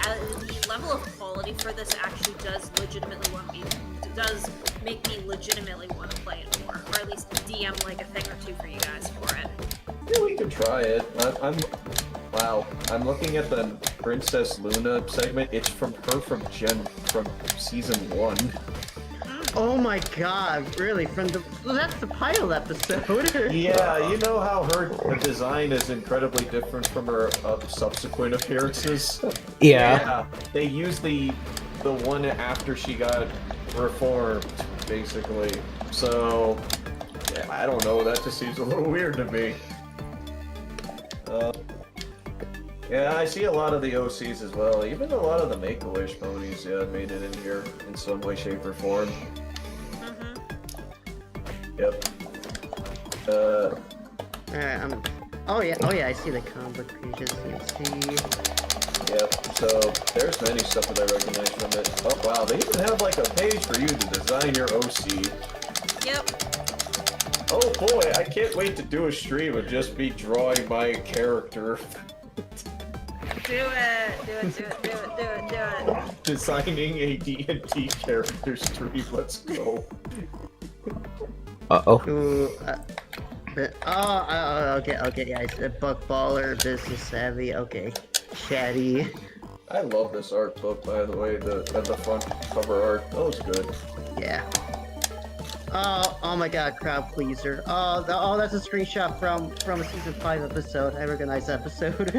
level of quality for this actually does make me legitimately want to play it more. or at least DM like a thing or two for you guys for it. Yeah, we can try it. Wow. I'm looking at the Princess Luna segment. It's from season 1. Oh my god, really? Well, that's the pilot episode. Yeah, you know how her design is incredibly different from her subsequent appearances? Yeah. They used the one after she got reformed, basically. So, yeah, I don't know. That just seems a little weird to me. Yeah, I see a lot of the OCs as well. Even a lot of the Make-A-Wish ponies, made it in here in some way, shape, or form. Yep. Alright, oh yeah, I see the comic pages, CMC. Yep, so there's many stuff that I recognize from it. Oh wow, they even have like a page for you to design your OC. Yep. Oh boy, I can't wait to do a stream of just me drawing my character. Do it. Designing a D&D character stream, let's go. Uh-oh. Ooh, okay, yeah, it's a book baller, business savvy, okay. Chatty. I love this art book, by the way, the front cover art. That was good. Yeah. Oh my god, crowd pleaser. Oh, that's a screenshot from a season 5 episode. I recognize that episode.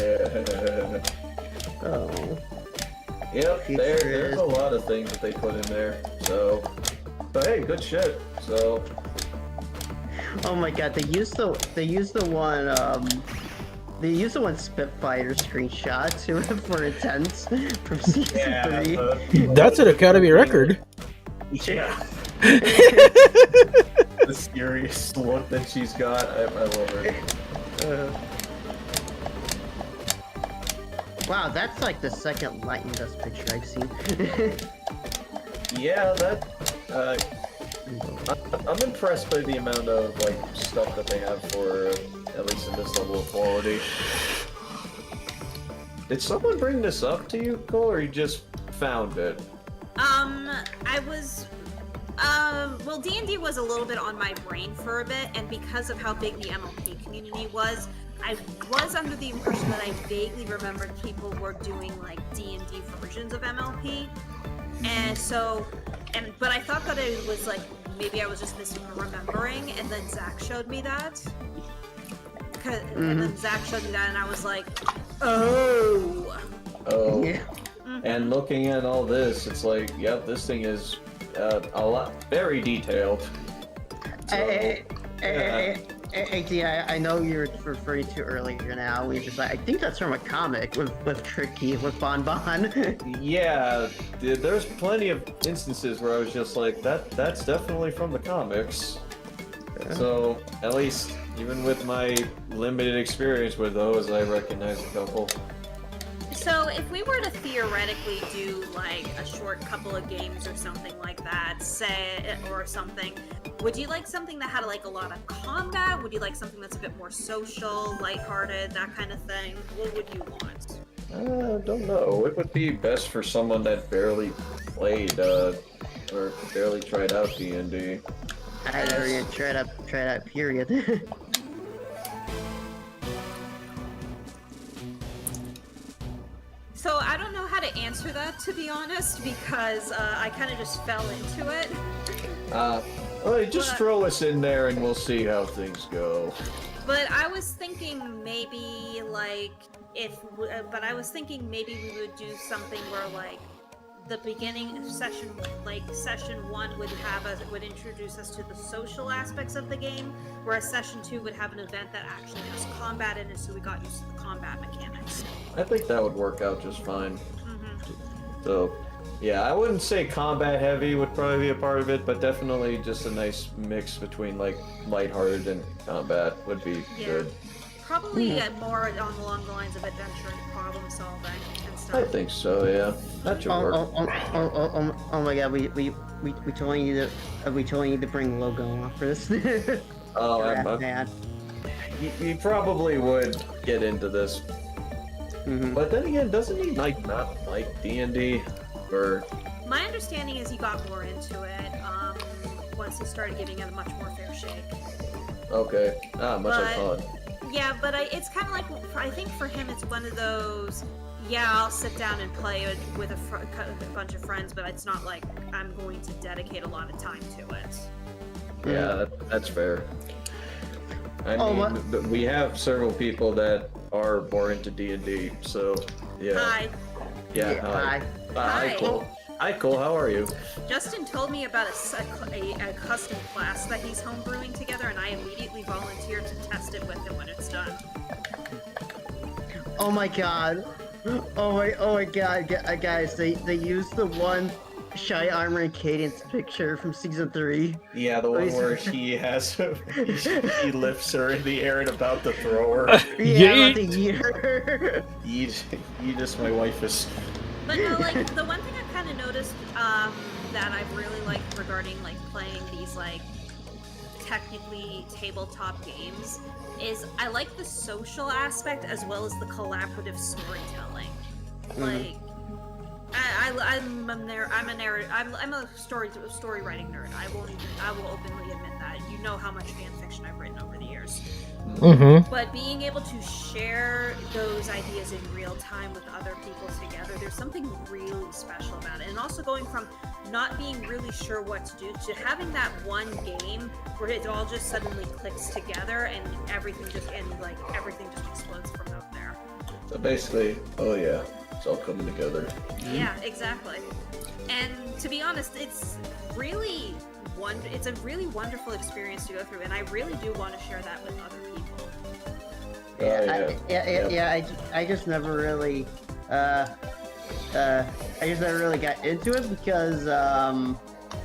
Yeah. Oh. Yep, there's a lot of things that they put in there, so... But hey, good shit, so... Oh my god, they used the one Spitfire screenshot to for Intense from season 3. That's an Academy record. Yeah. The serious look that she's got, I love her. Wow, that's like the second Light and Dust picture I've seen. Yeah, I'm impressed by the amount of like stuff that they have for at least in this level of quality. Did someone bring this up to you, Cole, or you just found it? Well, D&D was a little bit on my brain for a bit, and because of how big the MLP community was, I was under the impression that I vaguely remembered people were doing like D&D versions of MLP, but I thought that it was like maybe I was just misremembering, and then Zach showed me that. And then Zach showed me that, and I was like, oh. Oh. Yeah. And looking at all this, it's like, yep, this thing is very detailed. So, Hey, I know you're referring to earlier now. We just I think that's from a comic with Tricky with Bon Bon. Yeah, there's plenty of instances where I was just like, that's definitely from the comics. Yeah. So at least, even with my limited experience with those, I recognize a couple. So if we were to theoretically do like a short couple of games or something like that, or something, would you like something that had like a lot of combat? Would you like something that's a bit more social, lighthearted, that kind of thing? What would you want? I don't know. It would be best for someone that barely played, or barely tried out D&D. I never even tried out, period. So I don't know how to answer that, to be honest, because I kind of just fell into it. Well, just throw us in there and we'll see how things go. But I was thinking maybe like we would do something where like the beginning of session 1 would introduce us to the social aspects of the game, whereas session 2 would have an event that actually has combat in it, so we got used to the combat mechanics. I think that would work out just fine. So, yeah, I wouldn't say combat heavy would probably be a part of it, but definitely just a nice mix between like lighthearted and combat would be good. Probably more along the lines of adventure and problem solving and stuff. I think so, yeah. That should work. Oh my god, we totally need to bring Logo on for this. Man. He probably would get into this. But then again, doesn't he not like D&D? Or my understanding is he got more into it once honestly started giving it a much more fair shake. Okay. Much like But- fun. Yeah, but it's kind of like, I think for him it's one of those, yeah, I'll sit down and play it with a bunch of friends, but it's not like I'm going to dedicate a lot of time to it. Yeah, that's fair. I Oh, mean, we have several people that are more into D&D, so yeah. Hi. Yeah. Hi. Hi, Cole. Hi, Cole. How are you? Justin told me about a custom class that he's homebrewing together, and I immediately volunteered to test it with him when it's done. Oh my god. Oh my god, guys, they used the one Shy Armor and Cadence picture from season 3. Yeah, the one where he has he lifts her in the air and about to throw her. Yeah, about the year. Yeetus, my wife is. But no, like, the one thing I've kind of noticed that I've really liked regarding, like, playing these, like, technically tabletop games is I like the social aspect as well as the collaborative storytelling. Like, I'm a story writing nerd. I will openly admit that. You know how much fan fiction I've written over the years. Mm-hmm. But being able to share those ideas in real time with other people together, there's something really special about it. And also going from not being really sure what to do to having that one game where it all just suddenly clicks together and everything just explodes from out there. So basically, oh yeah, it's all coming together. Yeah, exactly. And to be honest, it's a really wonderful experience to go through, and I really do want to share that with other people. I just never really, got into it because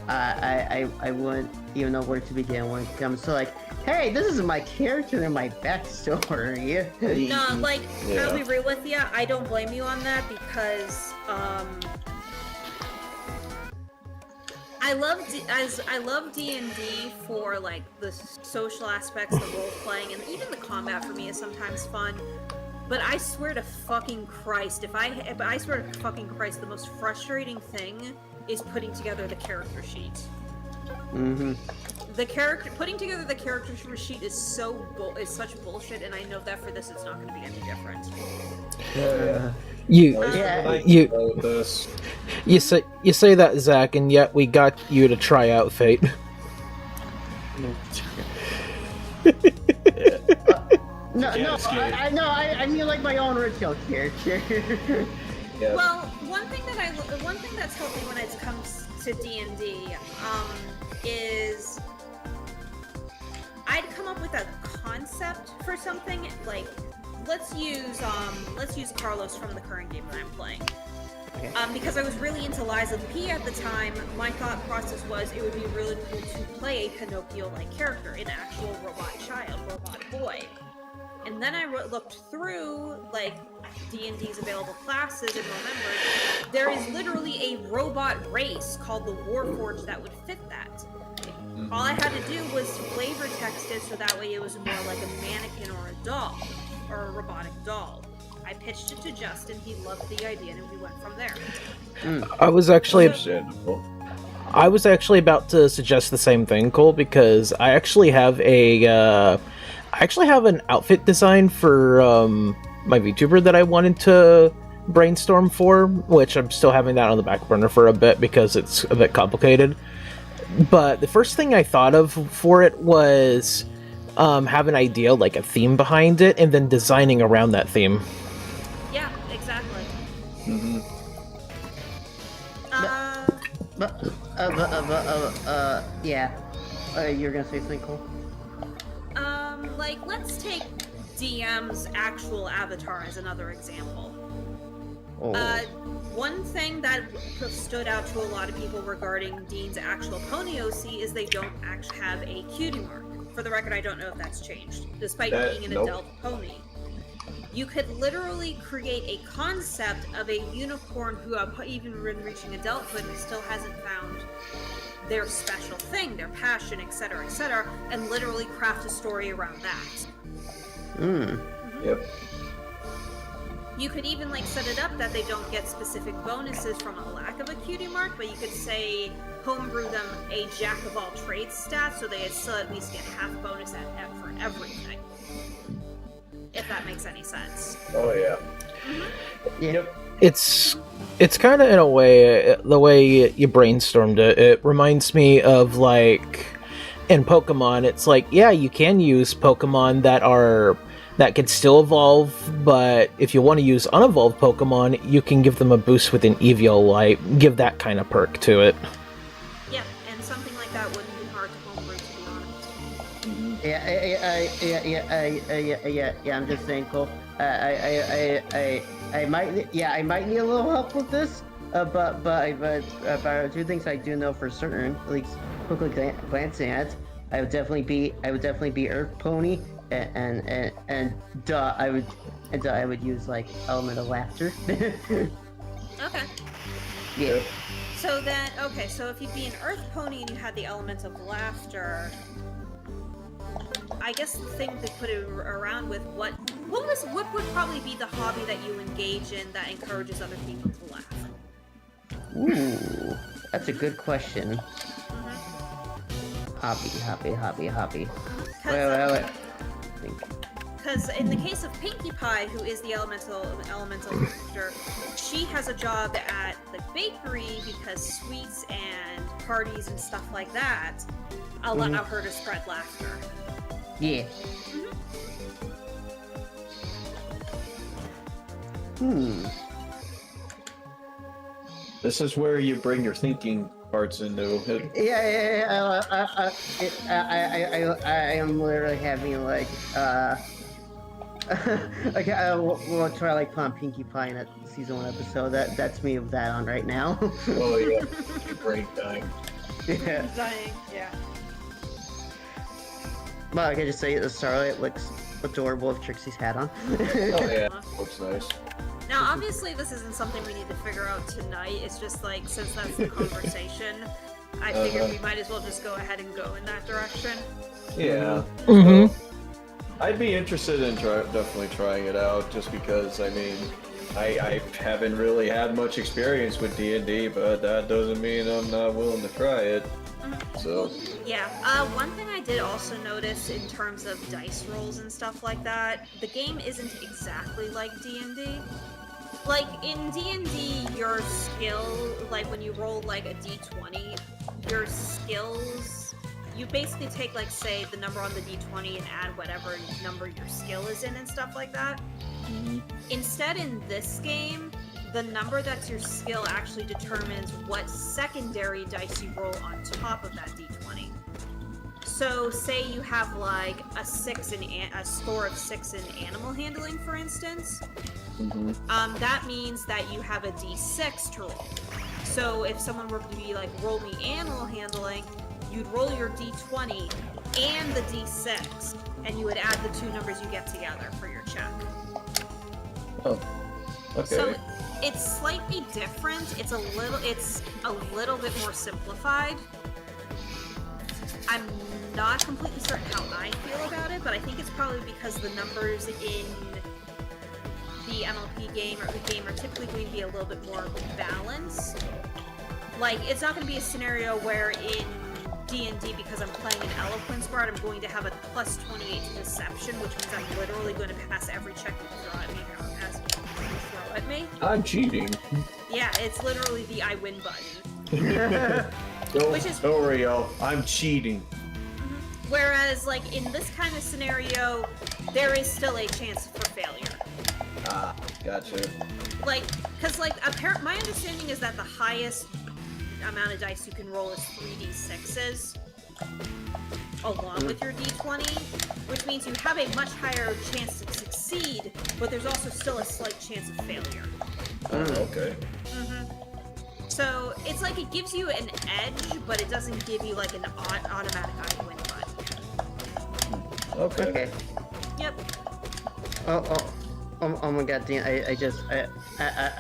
I wouldn't even know where to begin when it comes to like, hey, this is my character and my backstory. No, like, Yeah. I'll be real with you, I don't blame you on that because, I love D&D for like the social aspects, the role playing, and even the combat for me is sometimes fun. But I swear to fucking Christ, I swear to fucking Christ, the most frustrating thing is putting together the character sheet. Mm-hmm. Putting together the character sheet is such bullshit, and I know that for this it's not going to be any different. You say that, Zach, and yet we got you to try out Fate. I mean like my own original character. Yeah. Well, one thing that's helped me when it comes to D&D, is I'd come up with a concept for something, like let's use Carlos from the current game that I'm playing. Okay. Because I was really into Lies of P at the time, my thought process was it would be really cool to play a Pinocchio-like character, an actual robot boy. And then I looked through, like, D&D's available classes and remembered there is literally a robot race called the Warforged that would fit that. All I had to do was flavor text it so that way it was more like a mannequin or a doll, or a robotic doll. I pitched it to Justin, he loved the idea, and we went from there. I was actually Understandable. about to suggest the same thing, Cole, because I actually have an outfit design for my VTuber that I wanted to brainstorm for, which I'm still having that on the back burner for a bit because it's a bit complicated. But the first thing I thought of for it was have an idea, like a theme behind it, and then designing around that theme. Yeah, exactly. Mm-hmm. You're gonna say something cool? Like, let's take DM's actual avatar as another example. Oh. One thing that stood out to a lot of people regarding Dean's actual pony OC is they don't actually have a cutie mark. For the record, I don't know if that's changed, despite being an adult pony. You could literally create a concept of a unicorn who, even when reaching adulthood, who still hasn't found their special thing, their passion, etc., and literally craft a story around that. Yep. You could even like set it up that they don't get specific bonuses from a lack of a cutie mark, but you could say homebrew them a jack of all trades stat, so they still at least get half bonus for everything. If that makes any sense. Oh yeah. Yep. It's kind of in a way the way you brainstormed it. It reminds me of like in Pokemon. It's like yeah, you can use Pokemon that can still evolve, but if you want to use unevolved Pokemon, you can give them a boost with an Eviolite. Give that kind of perk to it. Yeah, and something like that wouldn't be hard to homebrew, to be honest. Yeah. I'm just saying, Cole. I might need a little help with this. But two things I do know for certain, at least quickly glancing at, I would definitely be Earth Pony, and I would use like Element of Laughter. Okay. Yeah. So if you'd be an Earth Pony and you had the element of laughter, I guess the thing to put it around with what would probably be the hobby that you engage in that encourages other people to laugh? Ooh, that's a good question. Mm-hmm. Hobby. Wait. Because in the case of Pinkie Pie, who is the elemental laughter, she has a job at the bakery because sweets and parties and stuff like that allow her to spread laughter. Yeah. This is where you bring your thinking parts into it. Yeah. I am literally having like okay, we'll try like playing Pinkie Pie in that season 1 episode. That's me with that on right now. Oh yeah, your brain dying. Yeah. Dying, yeah. Well, I can just say the Starlight looks adorable with Trixie's hat on. Oh yeah, looks nice. Now, obviously, this isn't something we need to figure out tonight. It's just like, since that's the conversation, I figured we might as well just go ahead and go in that direction. Yeah. Mm-hmm. So, I'd be interested in definitely trying it out, just because, I mean, I haven't really had much experience with D&D, but that doesn't mean I'm not willing to try it. So. Yeah, one thing I did also notice in terms of dice rolls and stuff like that, the game isn't exactly like D&D. Like, in D&D, your skill, like, when you roll, like, a d20, your skills, you basically take, like, say, the number on the d20 and add whatever number your skill is in and stuff like that. Instead, in this game, the number that's your skill actually determines what secondary dice you roll on top of that d20. So, say you have, like, a score of 6 in animal handling, for instance. That means that you have a d6 to roll. So if someone were to be like, roll me animal handling, you'd roll your d20 and the d6, and you would add the two numbers you get together for your check. Oh, okay. So it's slightly different. It's a little bit more simplified. I'm not completely certain how I feel about it, but I think it's probably because the numbers in the MLP game or the game are typically going to be a little bit more balanced. Like, it's not going to be a scenario where in D&D, because I'm playing an Eloquence Guard, I'm going to have a plus 28 to Deception, which means I'm literally going to pass every check you throw at me as you throw at me. I'm cheating. Yeah, it's literally the I win button. Don't worry, y'all. I'm cheating. Whereas, like, in this kind of scenario, there is still a chance for failure. Ah, gotcha. Like, because, like, my understanding is that the highest amount of dice you can roll is 3d6s, along with your d20, which means you have a much higher chance to succeed, but there's also still a slight chance of failure. Oh, okay. So, it's like it gives you an edge, but it doesn't give you, like, an automatic I win button. Okay. Yep. Oh my god, Dan! I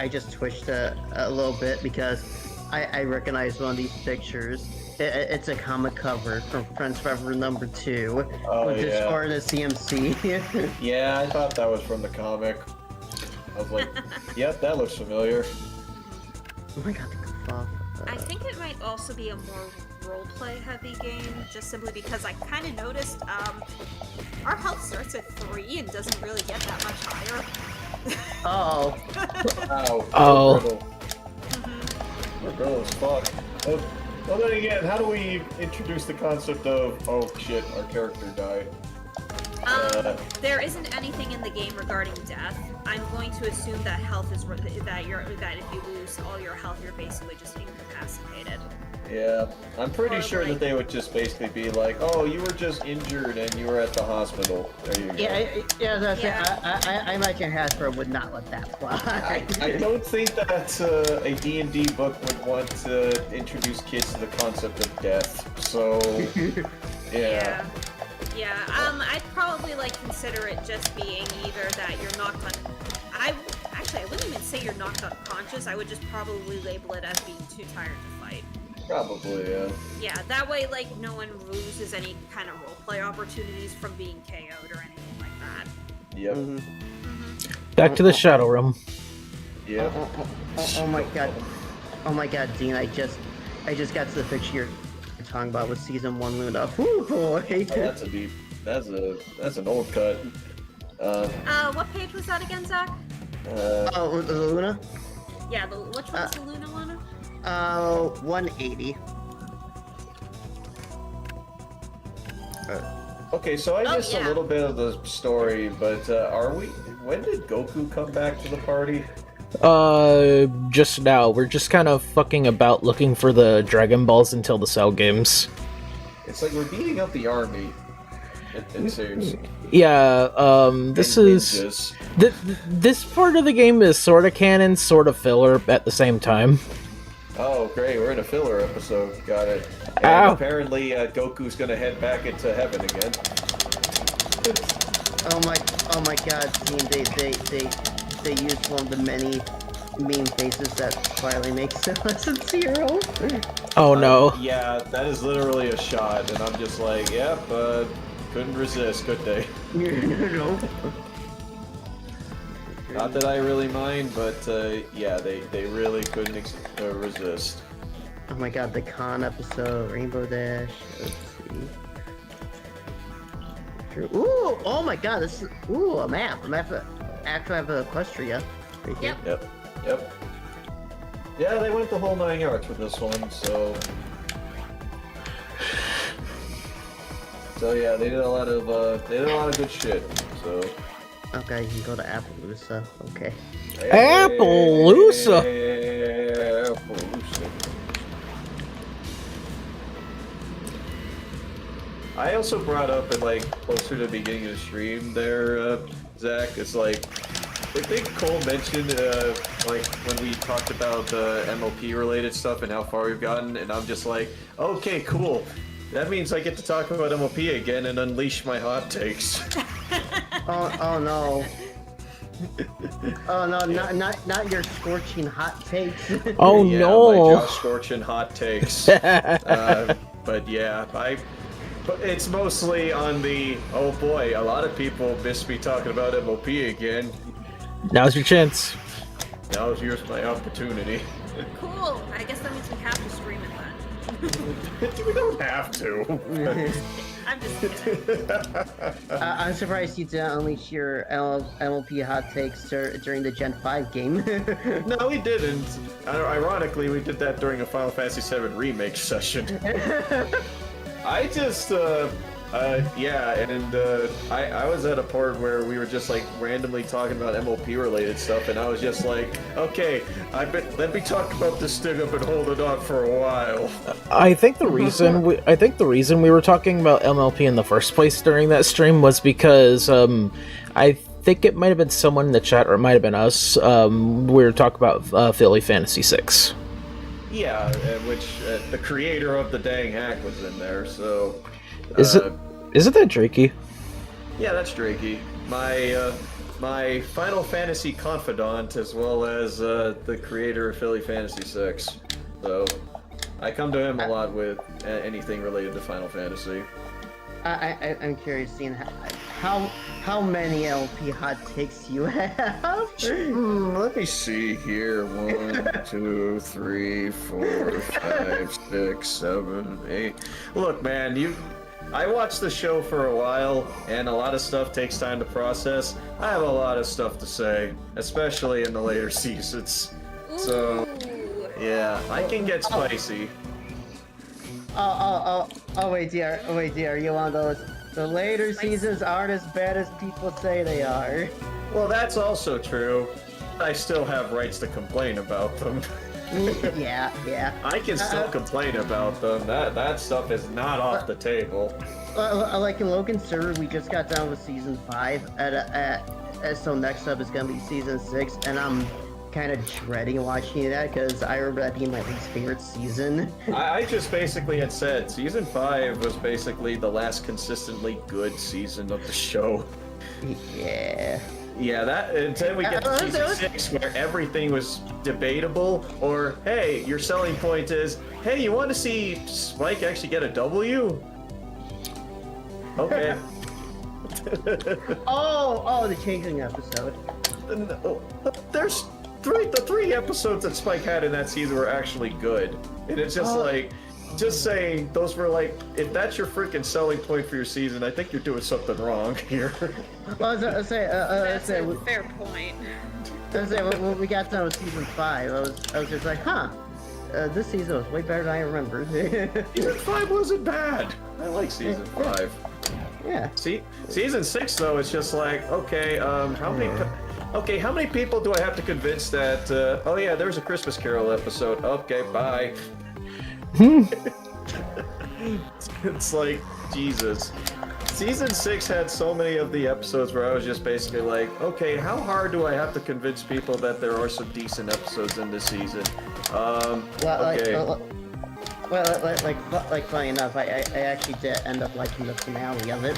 just twitched a little bit because I recognize one of these pictures. It's a comic cover from Friends Forever #2 with this or the CMC. Yeah, I thought that was from the comic. I was like, yep, that looks familiar. Oh my god, the goof off. I think it might also be a more roleplay heavy game, just simply because I kind of noticed our health starts at 3 and doesn't really get that much higher. Oh. Ow. Oh. We're brittle as fuck. Well, then again, how do we introduce the concept of, oh shit, our character died? There isn't anything in the game regarding death. I'm going to assume that health is that if you lose all your health, you're basically just incapacitated. Yeah, I'm pretty Or, sure like- that they would just basically be like, oh, you were just injured and you were at the hospital. There you go. I imagine Hasbro would not let that fly. I don't think that a D&D book would want to introduce kids to the concept of death. So, yeah. Yeah, I'd probably consider it just being either that you're knocked I wouldn't even say you're knocked unconscious. I would just probably label it as being too tired to fight. Probably, yeah. Yeah, that way no one loses any kind of roleplay opportunities from being KO'd or anything like that. Yep. Back to the Shadow Realm. Yep. Oh my god. Oh my god, Dean, I just got to the picture you're talking about with season 1 Luna. Ooh boy. Oh, that's a deep. That's an old cut. What page was that again, Zach? Oh, the Luna? Yeah, which one's the Luna one? 180. Okay, so I missed yeah. a little bit of the story, but when did Goku come back to the party? Just now. We're just kind of fucking about looking for the Dragon Balls until the Cell games. It's like we're beating up the army. It seems. Yeah, this And is... ninjas. This part of the game is sort of canon, sort of filler at the same time. Oh, great, we're in a filler episode. Got it. And Ow. apparently Goku's gonna head back into heaven again. Oh my god, Dean, they used one of the many meme faces that finally makes it less than 0. Oh no. Yeah, that is literally a shot, and I'm just like, yep, couldn't resist, could they? No. Not that I really mind, but yeah, they really couldn't resist. Oh my god, the con episode, Rainbow Dash. Let's see. Ooh, oh my god, this is a map. Actually have a Equestria. Right here. Yep. Yep. Yeah, they went the whole 9 yards with this one, so. So yeah, they did a lot of good shit. So. Okay, you can go to Appaloosa. Okay. Appaloosa! Appaloosa. I also brought up at closer to the beginning of the stream there, Zach. It's like I think Cole mentioned when we talked about MLP related stuff and how far we've gotten, and I'm just like, okay, cool. That means I get to talk about MLP again and unleash my hot takes. Oh no. Oh no, not your scorching hot takes. Oh Yeah, no. my Josh scorching hot takes. But yeah, but it's mostly on the, oh boy, a lot of people miss me talking about MLP again. Now's your chance. Now here's my opportunity. Cool. I guess that means we have to stream it then. We don't have to. I'm just kidding. I'm surprised you didn't unleash your MLP hot takes during the Gen 5 game. No, we didn't. Ironically, we did that during a Final Fantasy VII Remake session. I just, yeah, and I was at a part where we were just randomly talking about MLP related stuff, and I was just like, okay, let me talk about this thing I've been holding on for a while. I think the reason we were talking about MLP in the first place during that stream was because I think it might have been someone in the chat, or it might have been us. We were talking about Philly Fantasy 6. Yeah, which the creator of the dang hack was in there, so. Isn't that Drakey? Yeah, that's Drakey. My Final Fantasy confidant, as well as the creator of Philly Fantasy 6. So, I come to him a lot with anything related to Final Fantasy. I'm curious, seeing how many LP hot takes you have? Let me see here. 1, 2, 3, 4, 5, 6, 7, 8. Look, man, I watched the show for a while, and a lot of stuff takes time to process. I have a lot of stuff to say, especially in the later seasons. So, yeah, I can get spicy. Oh, wait, dear. You want those? The later seasons aren't as bad as people say they are. Well, that's also true. I still have rights to complain about them. Yeah. I can still complain about them. That stuff is not off the table. Like in Logan's server, we just got done with season 5. So next up is gonna be season 6, and I'm kind of dreading watching that because I remember that being my least favorite season. I just basically had said season 5 was basically the last consistently good season of the show. Yeah. Yeah, that, and then we get to season 6 where everything was debatable, or hey, your selling point is, hey, you want to see Spike actually get a W? Okay. oh, the Changeling episode. There's the 3 episodes that Spike had in that season were actually good, and it's just like, just saying those were like, if that's your freaking selling point for your season, I think you're doing something wrong here. That's a fair point. When we got done with season 5, I was just like, this season was way better than I remembered. Season 5 wasn't bad. I like season 5. Yeah. See, season 6 though, it's just like, okay, how many people do I have to convince that? Oh yeah, there's a Christmas Carol episode. Okay, bye. It's like, Jesus. Season 6 had so many of the episodes where I was just basically like, okay, how hard do I have to convince people that there are some decent episodes in this season? Okay. Like funny enough, I actually did end up liking the finale of it.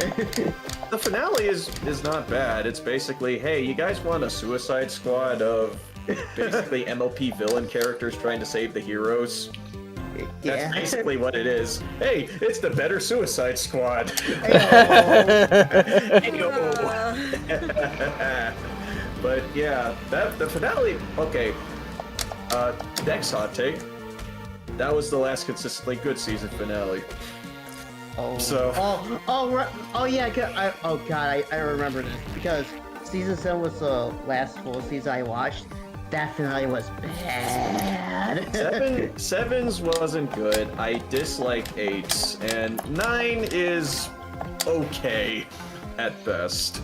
The finale is not bad. It's basically, hey, you guys want a Suicide Squad of basically MLP villain characters trying to save the heroes? That's basically what it is. Hey, it's the better Suicide Squad. But yeah, the finale. Okay, next hot take. That was the last consistently good season finale. I remember this because season 7 was the last full season I watched. That finale was bad. Seven's wasn't good. I dislike 8's, and 9 is okay at best.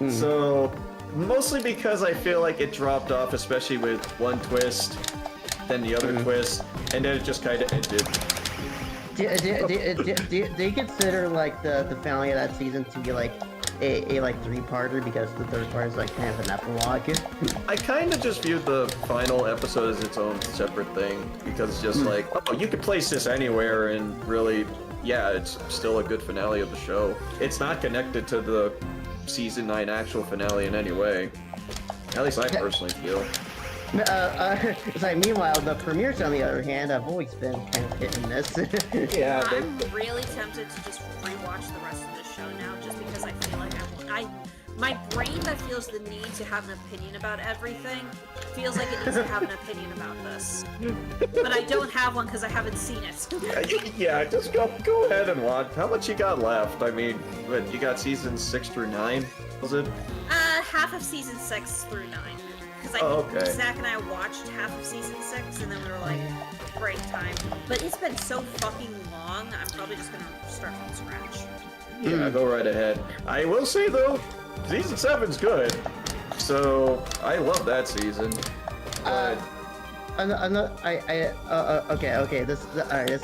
So mostly because I feel like it dropped off, especially with one twist, then the other twist, and then it just kind of ended. Do you consider like the finale of that season to be like a like 3-parter because the 3rd part is like kind of an epilogue? I kind of just viewed the final episode as its own separate thing because it's just like, oh, you could place this anywhere and really, yeah, it's still a good finale of the show. It's not connected to the season 9 actual finale in any way. At least I personally feel. It's like, meanwhile, the premieres, on the other hand, have always been kind of hit and miss. Yeah, I'm really tempted to just rewatch the rest of the show now, just because I feel like my brain that feels the need to have an opinion about everything feels like it needs to have an opinion about this. But I don't have one because I haven't seen it. Yeah, just go ahead and watch. How much you got left? I mean, what, you got seasons 6 through 9, was it? Half of season 6 through 9. Because I think Zach and I watched half of season 6, and then we were like, break time. But it's been so fucking long, I'm probably just gonna start from scratch. Yeah, go right ahead. I will say though, season 7's good, so I love that season. But... okay. This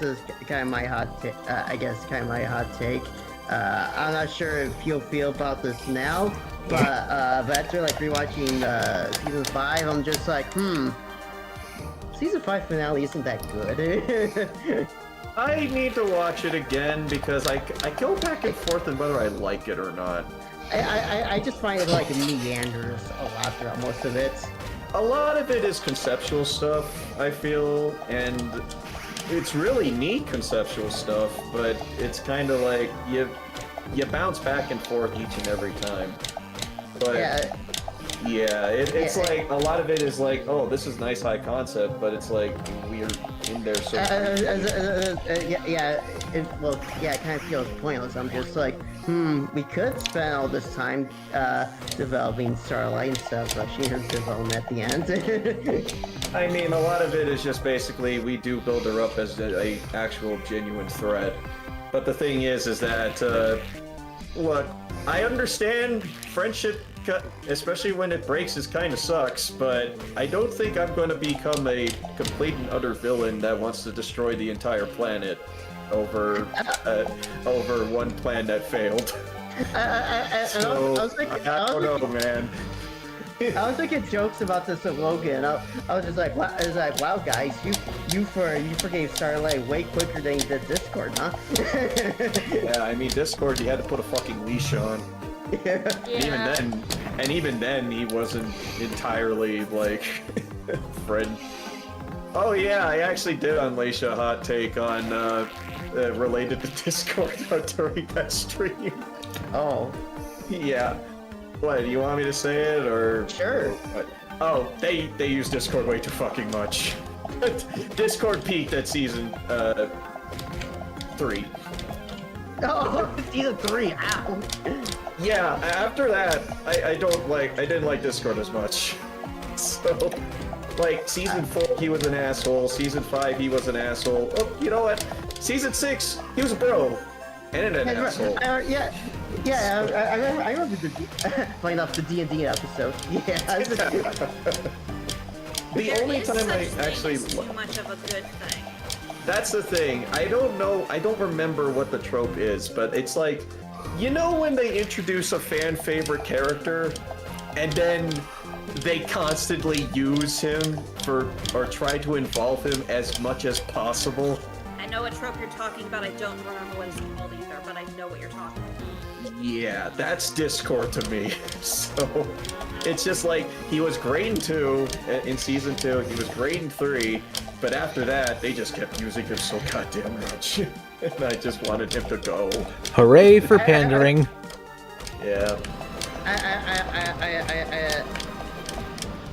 is kind of my hot take. I guess kind of my hot take. I'm not sure if you'll feel about this now, but after like rewatching season 5, I'm just like, season 5 finale isn't that good. I need to watch it again because I go back and forth on whether I like it or not. I just find it like meanders a lot throughout most of it. A lot of it is conceptual stuff, I feel, and it's really neat conceptual stuff, but it's kind of like you bounce back and forth each and every time. But Yeah. it's like a lot of it is like, oh, this is nice high concept, but it's like we're in there so. It kind of feels pointless. I'm just like, we could spend all this time developing Starlight instead of rushing her development at the end. I mean, a lot of it is just basically we do build her up as a actual genuine threat. But the thing is that, look, I understand friendship, especially when it breaks, is kind of sucks, but I don't think I'm going to become a complete and utter villain that wants to destroy the entire planet over one plan that failed. I don't know, man. I was making jokes about this with Logan. I was just like, wow, guys, you forgave Starlight way quicker than you did Discord, huh? Yeah, I mean, Discord, you had to put a fucking leash on. Yeah. Even then, he wasn't entirely, like, friend. Oh yeah, I actually did unleash a hot take on, related to Discord during that stream. Oh. Yeah. What, do you want me to say it, or...? Sure. What? Oh, they use Discord way too fucking much. Discord peaked at season, 3. Oh, season 3, ow. Yeah, after that, I didn't like Discord as much. So, like, season 4, he was an asshole. Season 5, he was an asshole. Oh, you know what? Season 6, he was a bro. And an asshole. I remember playing off the D&D episode. Yeah. The only time I actually... too much of a good thing. That's the thing. I don't know. I don't remember what the trope is, but it's like, you know, when they introduce a fan favorite character, and then they constantly use him or try to involve him as much as possible. I know what trope you're talking about. I don't remember what it's called either, but I know what you're talking about. Yeah, that's Discord to me. So it's just like he was great in season 2. He was great in 3. But after that, they just kept using him so goddamn much. And I just wanted him to go. Hooray for pandering. Yeah.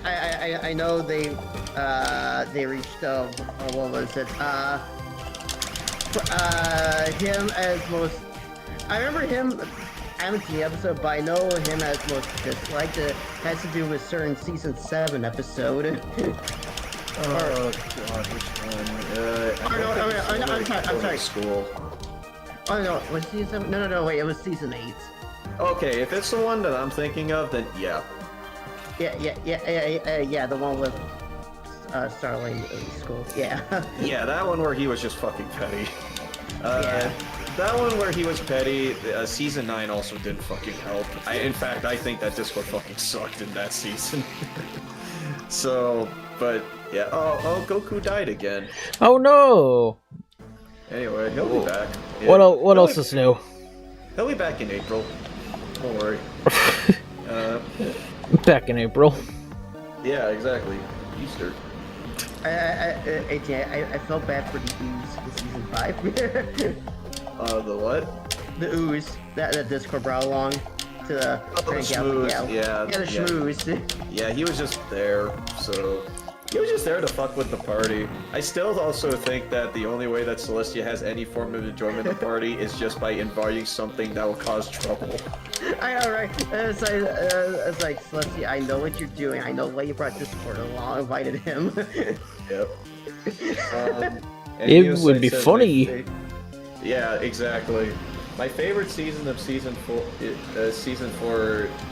I know they reached what was it? Him as most. I remember him. I haven't seen the episode, but I know him as most disliked. It has to do with certain season 7 episode. Oh god, which one? I'm sorry. School. Oh no, was season 7? No, wait, it was season 8. Okay, if it's the one that I'm thinking of, then yeah. Yeah, the one with Starlight School. Yeah. Yeah, that one where he was just fucking petty. Yeah. That one where he was petty, season 9 also didn't fucking help. In fact, I think that Discord fucking sucked in that season. So, but yeah. Oh, Goku died again. Oh no! Anyway, he'll be back. Yeah. What else is new? He'll be back in April. Don't worry. Back in April. Yeah, exactly. Easter. I felt bad for the ooze in season 5. The what? The ooze that Discord brought along to the schmooze. Yeah, the schmooze. Yeah, he was just there, so he was just there to fuck with the party. I still also think that the only way that Celestia has any form of enjoyment of the party is just by inviting something that will cause trouble. I know, right? It's like Celestia, I know what you're doing. I know why you brought Discord along. Invited him. Yep. It would be funny. Yeah, exactly. My favorite season of season 4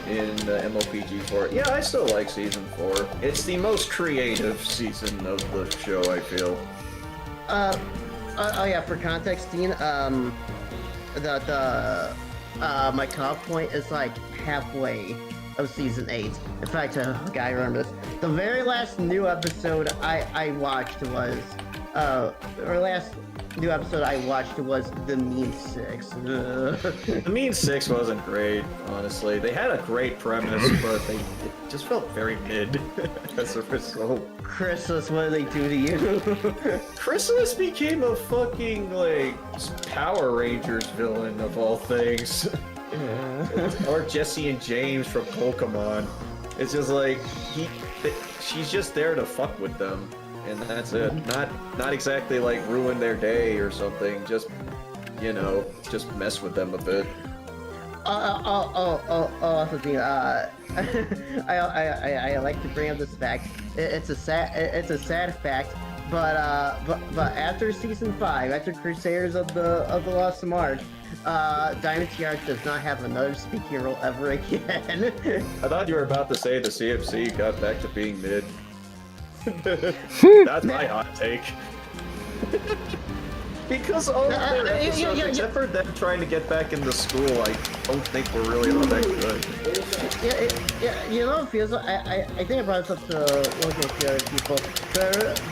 in MLPG4. Yeah, I still like season 4. It's the most creative season of the show, I feel. Oh yeah, for context, Dean, my cutoff point is like halfway of season 8. In fact, okay, I remember this. The very last new episode I watched was, or last new episode I watched was The Mean Six. The Mean Six wasn't great, honestly. They had a great premise, but it just felt very mid as a result. Chrysalis, what did they do to you? Chrysalis became a fucking, like, Power Rangers villain of all things. Or Jesse and James from Pokemon. It's just like, she's just there to fuck with them. And that's it. Not exactly like ruin their day or something. Just, you know, just mess with them a bit. Also, dude, I like to bring up this fact. It's a sad fact, but after season 5, after Crusaders of the Lost March, Diamond Tiara does not have another speaking role ever again. I thought you were about to say the CFC got back to being mid. That's my hot take. Because all of their episodes, except for them trying to get back into school, I don't think we're really all that good. Yeah, you know, it feels like, I think I brought this up to one of the other people.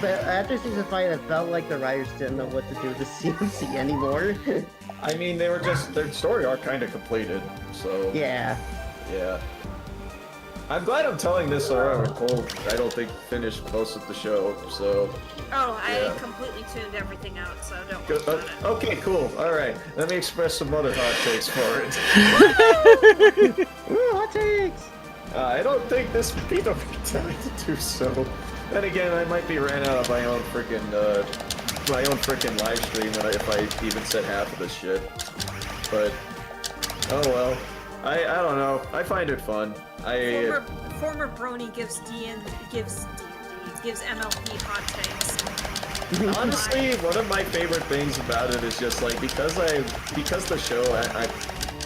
But after season 5, it felt like the writers didn't know what to do with the CMC anymore. I mean, they were just, their story arc kind of completed, so... Yeah. Yeah. I'm glad I'm telling this so Cole, I don't think, finished most of the show, so... Oh, I Yeah. completely tuned everything out, so don't worry Good. about it. Okay, cool. Alright, let me express some other hot takes for it. Ooh, hot takes! I don't think this would be the right time to do so. Then again, I might be ran out of my own freaking live stream if I even said half of this shit. But, oh well. I don't know. I find it fun. Former Brony gives MLP hot takes. Honestly, one of my favorite things about it is just like because the show I'm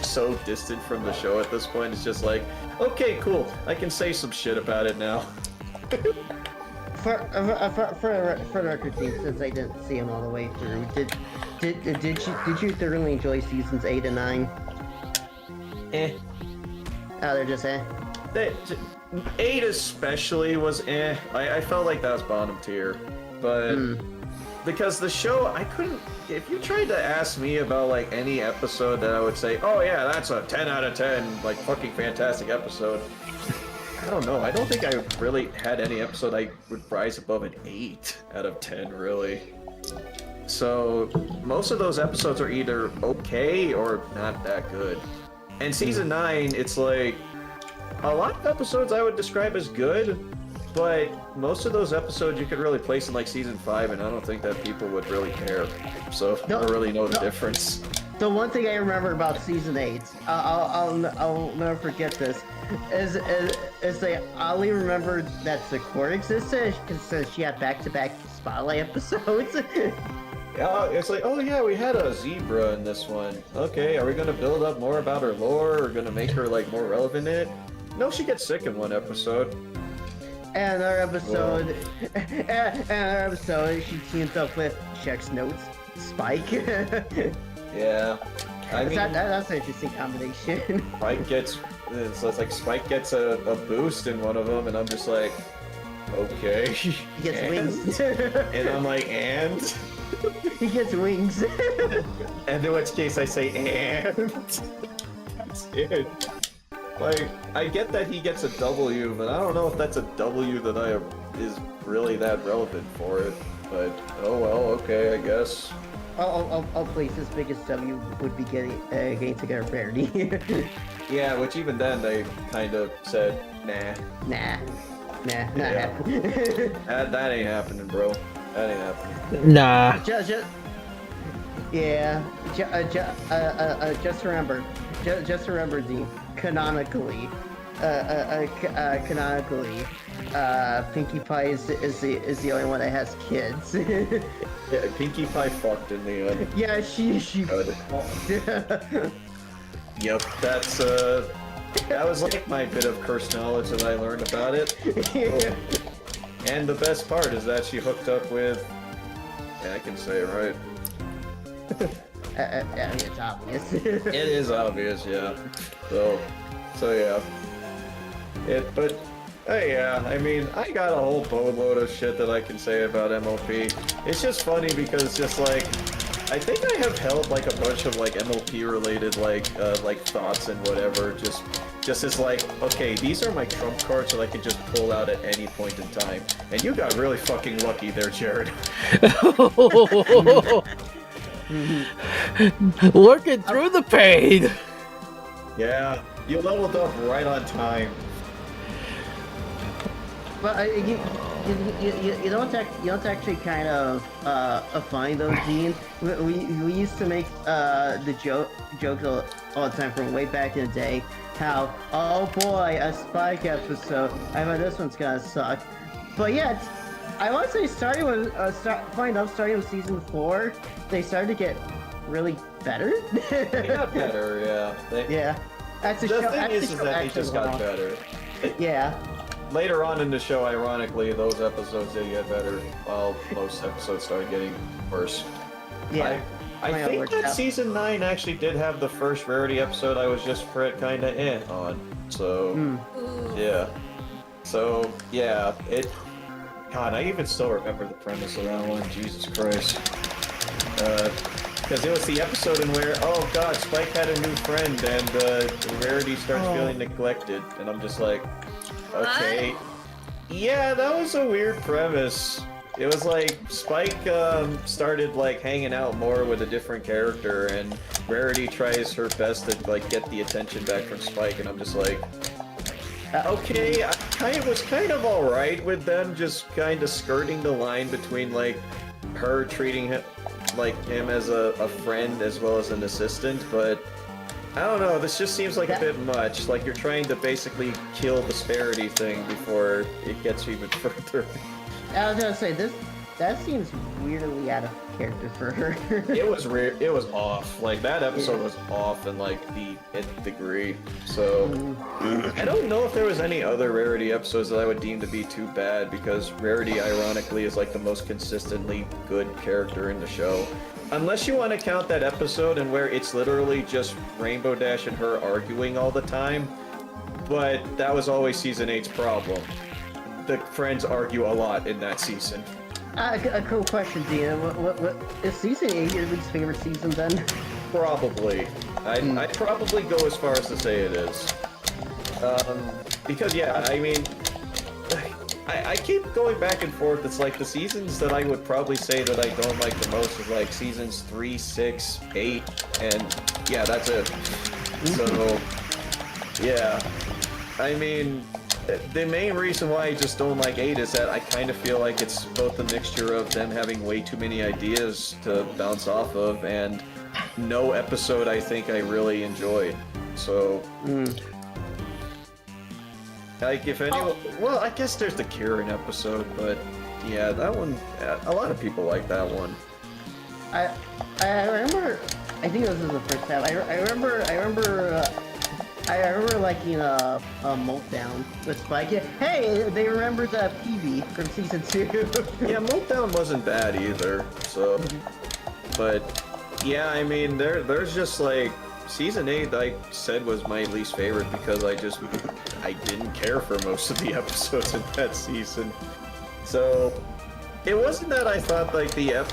so distant from the show at this point. It's just like, okay, cool. I can say some shit about it now. For the record, since I didn't see them all the way through, did you thoroughly enjoy seasons 8 and 9? Eh. Oh, they're just eh. 8 especially was eh. I felt like that was bottom tier, but because the show, I couldn't. If you tried to ask me about like any episode that I would say, oh yeah, that's a 10 out of 10, like fucking fantastic episode. I don't know. I don't think I really had any episode I would rise above an 8 out of 10, really. So most of those episodes are either okay or not that good. And season 9, it's like a lot of episodes I would describe as good, but most of those episodes you could really place in like season 5, and I don't think that people would really care. So I don't really know the difference. The one thing I remember about season 8, I'll never forget this, is they only remembered that Sakura existed because she had back-to-back spotlight episodes. Yeah, it's like, oh yeah, we had a zebra in this one. Okay, are we gonna build up more about her lore, or gonna make her like more relevant in it? No, she gets sick in one episode. And our episode, she teams up with Check's Notes, Spike. Yeah, I mean, that's an interesting combination. Spike gets, it's like Spike gets a boost in one of them, and I'm just like, okay. He gets wings. And I'm like, and? He gets wings. And in which case I say, and? That's it. Like, I get that he gets a W, but I don't know if that's a W that is really that relevant for it. But, oh well, okay, I guess. All places biggest W would be getting together parody. Yeah, which even then they kind of said, nah. Not happening. That ain't happening, bro. That ain't happening. Nah. Just remember, Dean. Canonically, Pinkie Pie is the only one that has kids. Yeah, Pinkie Pie fucked in the end. Yeah, she Yep, that was like my bit of cursed knowledge that I learned about it. Yeah. And the best part is that she hooked up with, yeah, I can say it right. I mean, it's obvious. It is obvious, yeah. So yeah. But yeah, I mean, I got a whole boatload of shit that I can say about MLP. It's just funny because it's just like, I think I have held like a bunch of like MLP related like thoughts and whatever, just as like, okay, these are my trump cards that I can just pull out at any point in time. And you got really fucking lucky there, Jared. Lurking through the pain. Yeah, you leveled up right on time. But you don't actually kind of find those Gene. We used to make the jokes all the time from way back in the day. How, oh boy, a Spike episode. I bet this one's gonna suck. But yeah, I want to say starting with season 4, they started to get really better. They got better, yeah. Yeah, that's The thing is that they just got better. Yeah. Later on in the show, ironically, those episodes did get better, while most episodes started getting worse. Yeah. I think that season 9 actually did have the first Rarity episode I was just kind of on. So, yeah. So, yeah, God, I even still remember the premise of that one. Jesus Christ. Because it was the episode in where, oh god, Spike had a new friend and Rarity starts feeling neglected. And I'm just like, okay. Yeah, that was a weird premise. It was like Spike started like hanging out more with a different character, and Rarity tries her best to like get the attention back from Spike, and I'm just like, okay, I was kind of all right with them just kind of skirting the line between like her treating him as a friend as well as an assistant, but I don't know, this just seems like a bit much. Like you're trying to basically kill the disparity thing before it gets even further. I was gonna say that seems weirdly out of character for her. It was off. Like that episode was off in like the nth degree. So I don't know if there was any other Rarity episodes that I would deem to be too bad, because Rarity ironically is like the most consistently good character in the show. Unless you want to count that episode and where it's literally just Rainbow Dash and her arguing all the time. But that was always season 8's problem. The friends argue a lot in that season. A cool question, Dina. What is season 8 your least favorite season then? Probably. I'd probably go as far as to say it is. Because yeah, I mean, I keep going back and forth. It's like the seasons that I would probably say that I don't like the most is like seasons 3, 6, 8, and yeah, that's it. So, yeah. I mean, the main reason why I just don't like 8 is that I kind of feel like it's both a mixture of them having way too many ideas to bounce off of, and no episode I think I really enjoyed. So, like if anyone, well, I guess there's the Kieran episode, but yeah, that one, a lot of people like that one. I remember, I think this was the first time. I remember liking a Meltdown with Spike. Yeah, hey, they remembered Peavy from season 2. Yeah, Meltdown wasn't bad either. So, but yeah, I mean, there's just like season 8. I said was my least favorite because I didn't care for most of the episodes in that season. So it wasn't that I thought like the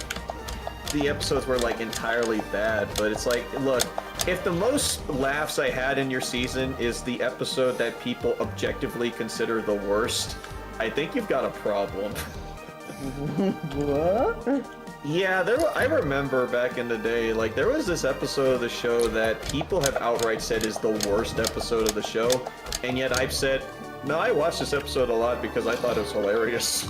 episodes were like entirely bad, but it's like, look, if the most laughs I had in your season is the episode that people objectively consider the worst, I think you've got a problem. What? Yeah, I remember back in the day, like there was this episode of the show that people have outright said is the worst episode of the show, and yet I've said, no, I watched this episode a lot because I thought it was hilarious.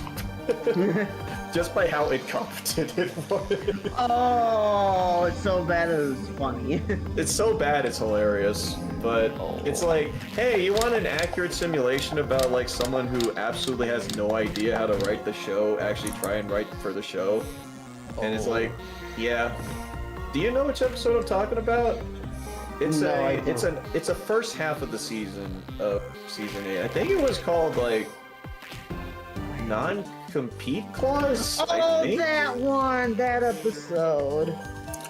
Just by how incompetent it was. Oh, it's so bad it was funny. It's so bad it's hilarious, but it's like, hey, you want an accurate simulation about like someone who absolutely has no idea how to write the show, actually try and write for the show? And it's like, yeah. Do you know which episode I'm talking about? It's a first half of the season of season 8. I think it was called like non-compete clause. Oh, that episode.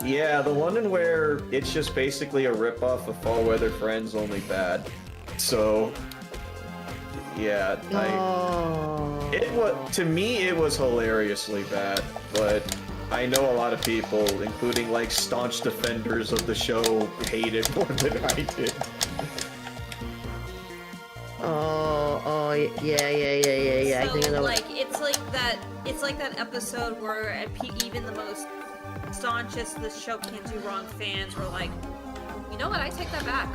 Yeah, the one in where it's just basically a rip-off of Fall Weather Friends, only bad. So, yeah, to me it was hilariously bad, but I know a lot of people, including like staunch defenders of the show, hate it more than I did. Oh, yeah. I So, think I know. like, it's like that episode where even the most staunchest "this show can't do wrong" fans were like, you know what? I take that back.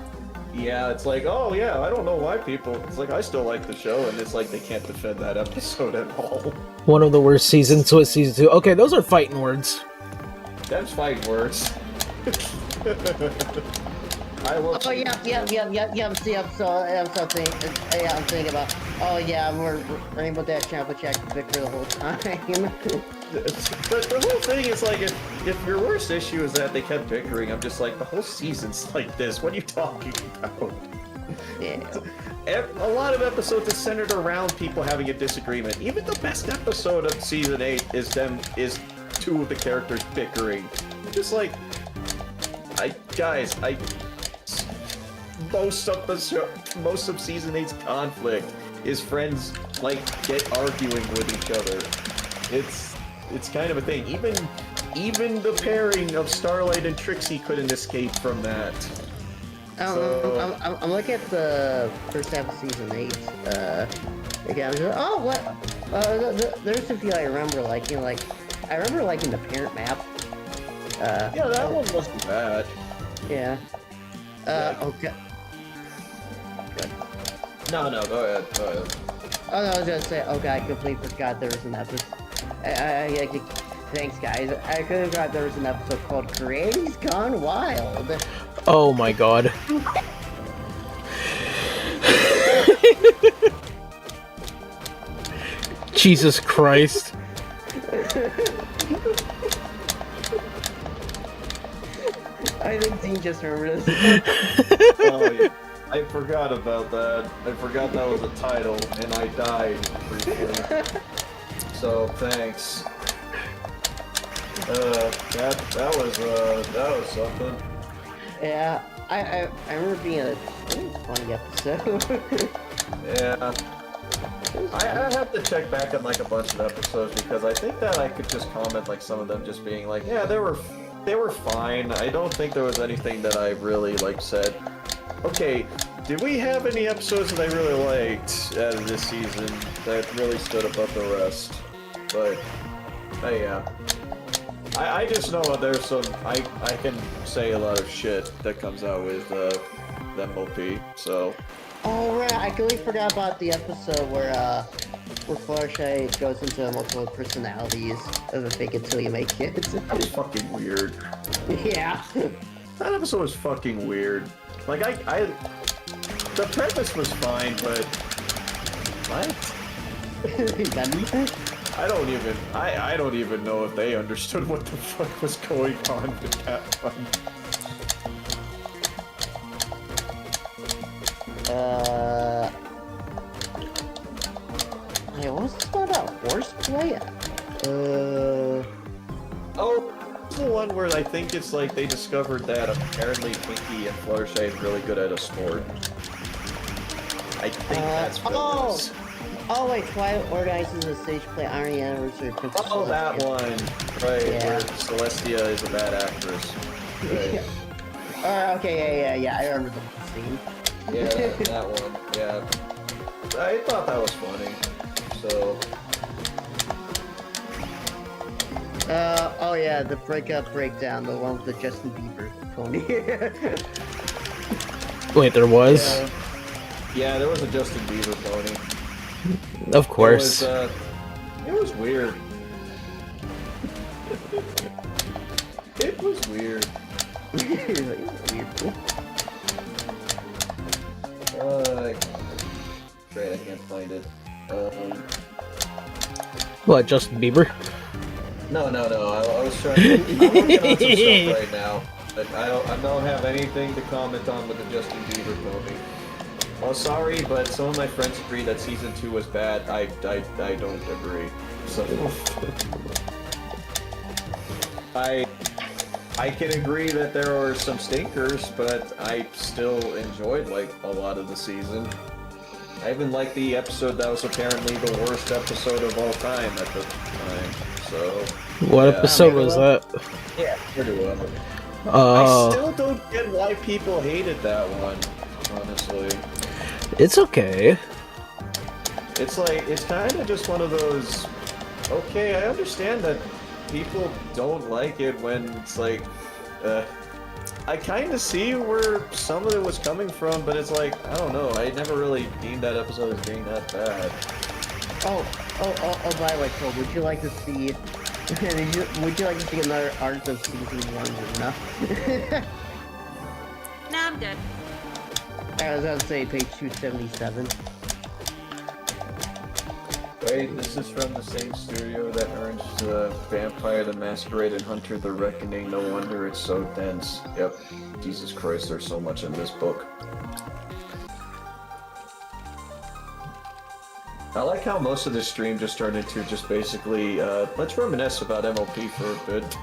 Yeah, it's like, oh yeah, I don't know why people. It's like I still like the show, and it's like they can't defend that episode at all. One of the worst seasons was season 2. Okay, those are fighting words. That's fighting words. I will. Oh yeah. See, I'm thinking about. Oh yeah, we're Rainbow Dash Champion Jack Victor the whole time. But the whole thing is like, if your worst issue is that they kept bickering, I'm just like, the whole season's like this. What are you talking about? Yeah. A lot of episodes is centered around people having a disagreement. Even the best episode of season 8 is two of the characters bickering. Just like, most of season 8's conflict is friends like arguing with each other. It's kind of a thing. Even the pairing of Starlight and Trixie couldn't escape from that. I'm looking at the first half of season 8. Again, I'm just, oh what? There's a few I remember liking. Like I remember liking the parent map. Yeah, that one wasn't bad. Yeah. Okay. No, go ahead. Oh no, I was gonna say, oh god, I completely forgot there was an episode. Thanks guys. I could have forgot there was an episode called Creating's Gone Wild. Oh my god. Jesus Christ. I think Dean just remembered this. Oh yeah. I forgot about that. I forgot that was a title, and I died briefly. So thanks. That was something. Yeah, I remember being a funny episode. Yeah. I have to check back on like a bunch of episodes because I think that I could just comment like some of them just being like, yeah, they were fine. I don't think there was anything that I really like said. Okay, did we have any episodes that I really liked out of this season that really stood above the rest? But, yeah. I just know there's some, I can say a lot of shit that comes out with the MOP, so. Oh right, I completely forgot about the episode where Fluttershy goes into multiple personalities of a fake it till you make it. That was fucking weird. Yeah. That episode was fucking weird. Like, the premise was fine, but... What? I don't even know if they understood what the fuck was going on with that one. Hey, what was this one about horseplay? Oh, it's the one where I think it's like they discovered that apparently Pinky and Fluttershy is really good at a sport. I think that's what it was. Oh wait, Twilight organizes a stage play on the anniversary of Princess Oh, that Celestia. one. Right, Yeah. where Celestia is a bad actress. Right. Okay, yeah, I remember the scene. Yeah, that one. Yeah. I thought that was funny. So. Oh yeah, the breakdown, the one with the Justin Bieber pony. Wait, there was? Yeah, there was a Justin Bieber pony. Of course. It was weird. It was weird. Great, I can't find it. What, Justin Bieber? No. I was trying. I'm working on some stuff right now, but I don't have anything to comment on with the Justin Bieber pony. Oh, sorry, but some of my friends agree that season 2 was bad. I don't agree. So I can agree that there are some stinkers, but I still enjoyed like a lot of the season. I even liked the episode that was apparently the worst episode of all time at the time. So. What yeah. episode was that? Yeah, pretty well. I Uh, still don't get why people hated that one. Honestly, it's okay. it's like it's kind of just one of those. Okay, I understand that people don't like it when it's like. I kind of see where some of it was coming from, but it's like, I don't know, I never really deemed that episode as being that bad. Oh, by the way, Cole, would you like to see... would you like to see another arc of season 1 or no? Nah, I'm good. I was going to say page 277. Wait, this is from the same studio that earned Vampire the Masquerade and Hunter the Reckoning. No wonder it's so dense. Yep. Jesus Christ, there's so much in this book. I like how most of the stream just turned into just basically, let's reminisce about MLP for a bit.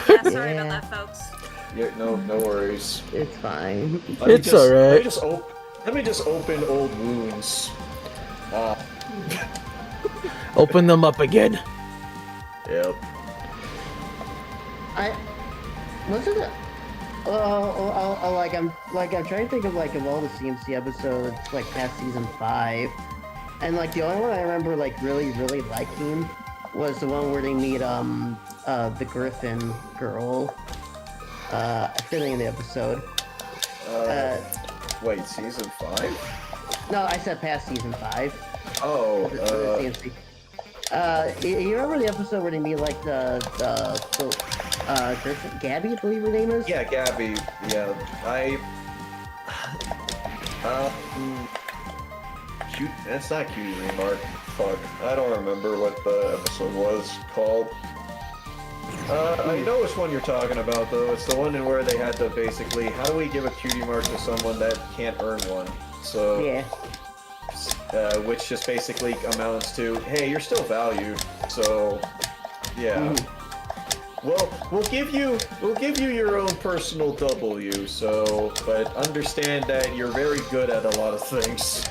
Yeah, sorry about that, folks. Yeah, no worries. It's fine. It's alright. Let me just open old wounds. Open them up again. Yep. Wasn't it? I'm trying to think of like of all the CMC episodes like past season 5, and like the only one I remember like really liking was the one where they meet the Griffin girl. I forget the name of the episode. Wait, season 5? No, I said past season 5. Oh, For the CMC. You remember the episode where they meet like the Griffin, Gabby, I believe her name is? yeah, Gabby. Yeah, cute. That's not Cutie Remark. Fuck, I don't remember what the episode was called. I know which one you're talking about though. It's the one in where they had to basically, how do we give a cutie mark to someone that can't earn one? So Yeah. Which just basically amounts to, hey, you're still valued. So yeah. Well, we'll give you your own personal W. So, but understand that you're very good at a lot of things.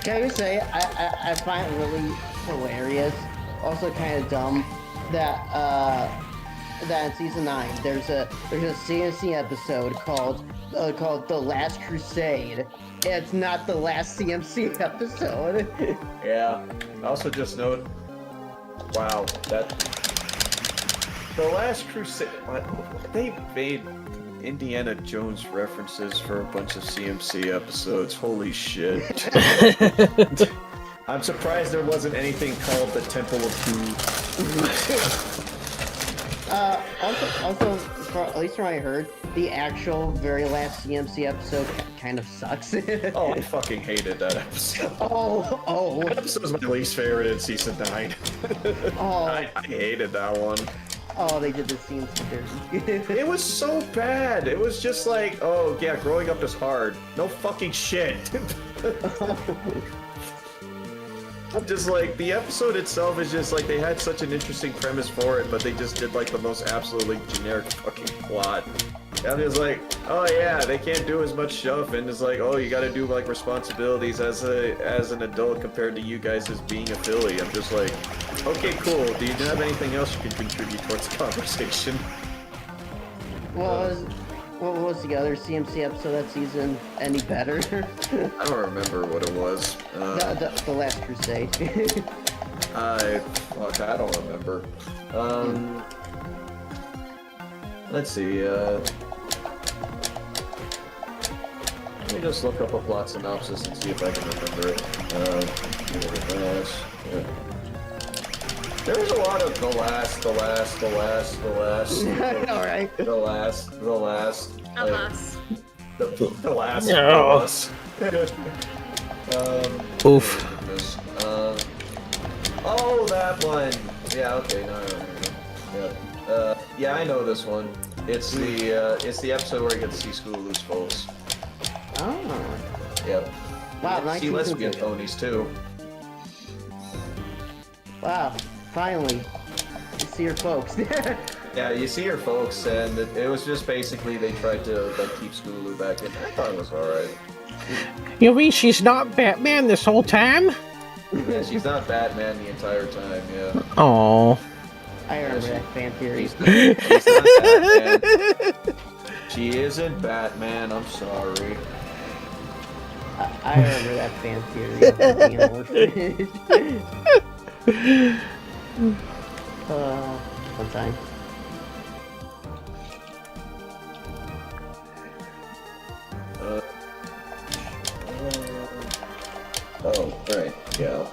Can I just say, I find it really hilarious, also kind of dumb, that in season 9 there's a CNC episode called The Last Crusade. It's not the last CMC episode. Yeah. Also just note, wow, that The Last Crusade. They made Indiana Jones references for a bunch of CMC episodes. Holy shit. I'm surprised there wasn't anything called the Temple of Two. Also, at least from what I heard, the actual very last CMC episode kind of sucks. Oh, I fucking hated that episode. Oh. That episode was my least favorite in season 9. Oh. I hated that one. Oh, they did the scenes dirty. It was so bad. It was just like, oh yeah, growing up is hard. No fucking shit. I'm just like, the episode itself is just like, they had such an interesting premise for it, but they just did like the most absolutely generic fucking plot. And it's like, oh yeah, they can't do as much stuff, and it's like, oh, you gotta do like responsibilities as an adult compared to you guys as being a filly. I'm just like, okay, cool. Do you have anything else you can contribute towards the conversation? What was the other CMC episode that season any better? I don't remember what it was. The Last Crusade. I don't remember. Let's see, let me just look up a plot synopsis and see if I can remember it. There was a lot of the last. Alright. The last. Alas. The last. No. Oof. Oh, that one. Yeah. Okay. No, I remember. Yeah. I know this one. It's the episode where you get to see Scootaloo's folks. Oh. Yep. Wow, You nice see season lesbian two. ponies too. Wow, finally. You see your folks. Yeah, you see her folks, and it was just basically they tried to like keep Scootaloo back in. I thought it was alright. You mean she's not Batman this whole time? Yeah, she's not Batman the entire time, yeah. Oh. I remember that fan theory. She's not Batman. She isn't Batman, I'm sorry. I remember that fan theory of her being an orphanage. Sometime. Oh, right, yeah.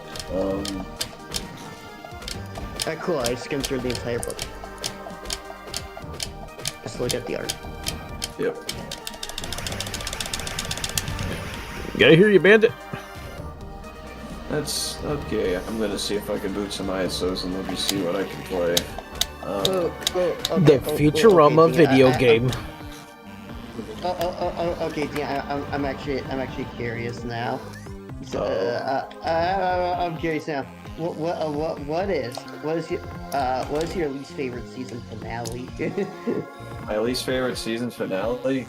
Alright, cool. I skimmed through the entire book. Just look at the art. Yep. Gotta hear you, Bandit. That's okay. I'm gonna see if I can boot some ISOs and let me see what I can play. The Futurama video game. Okay, yeah, I'm actually curious now. So, I'm curious now. What is your least favorite season finale? My least favorite season finale?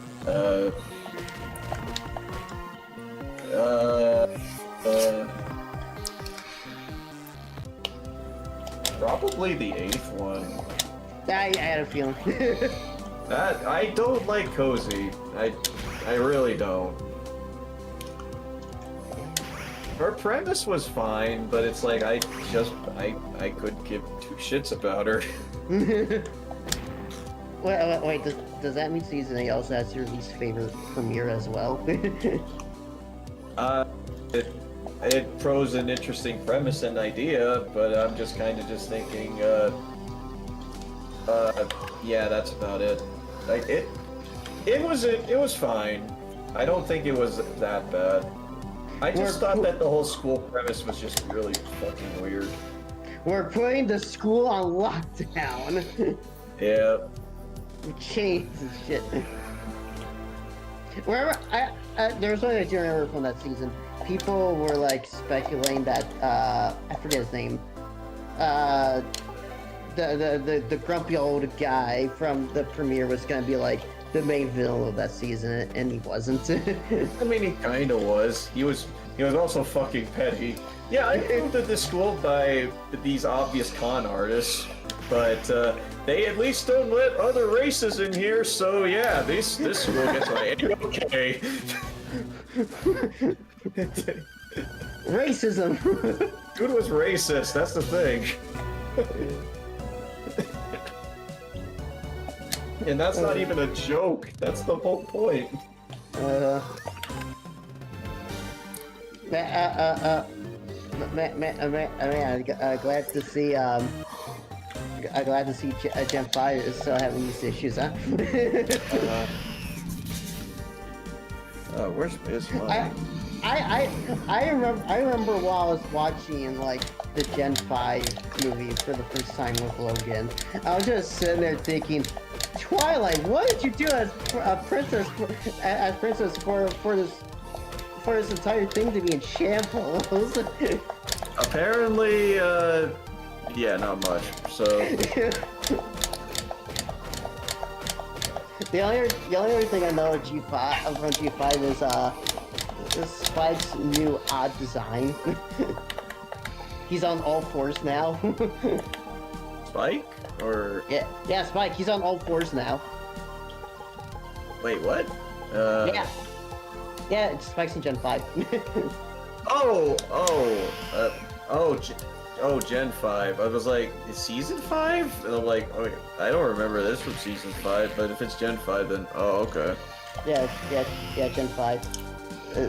Probably the 8th one. I had a feeling. I don't like Cozy. I really don't. Her premise was fine, but it's like I could give two shits about her. Wait, does that mean season 8 also has your least favorite premiere as well? It pros an interesting premise and idea, but I'm just kind of just thinking, yeah, that's about it. Like it was fine. I don't think it was that bad. I just thought that the whole school premise was just really fucking weird. We're putting the school on lockdown. Yeah. We changed the shit. Remember, there was something I do remember from that season. People were like speculating that I forget his name. The grumpy old guy from the premiere was gonna be like the main villain of that season, and he wasn't. I mean, he kind of was. He was also fucking petty. Yeah, I founded this school by these obvious con artists, but they at least don't let other races in here. So yeah, this school gets like okay. Racism. Dude was racist. That's the thing. And that's not even a joke. That's the whole point. Glad to see. Glad to see Gen 5 is still having these issues, huh? Where's mine? I remember while I was watching like the Gen 5 movie for the first time with Logan, I was just sitting there thinking, Twilight, what did you do as princess for this entire thing to be in shambles? Apparently, yeah, not much. So the only thing I know of G5 from G5 is Spike's new odd design. He's on all fours now. Spike or yeah, Spike. He's on all fours now. wait, what? Yeah, Spike's in Gen 5. Gen 5. I was like, is Season 5? And I'm like, oh, I don't remember this from Season 5, but if it's Gen 5, then, oh, okay. Yeah, Gen 5.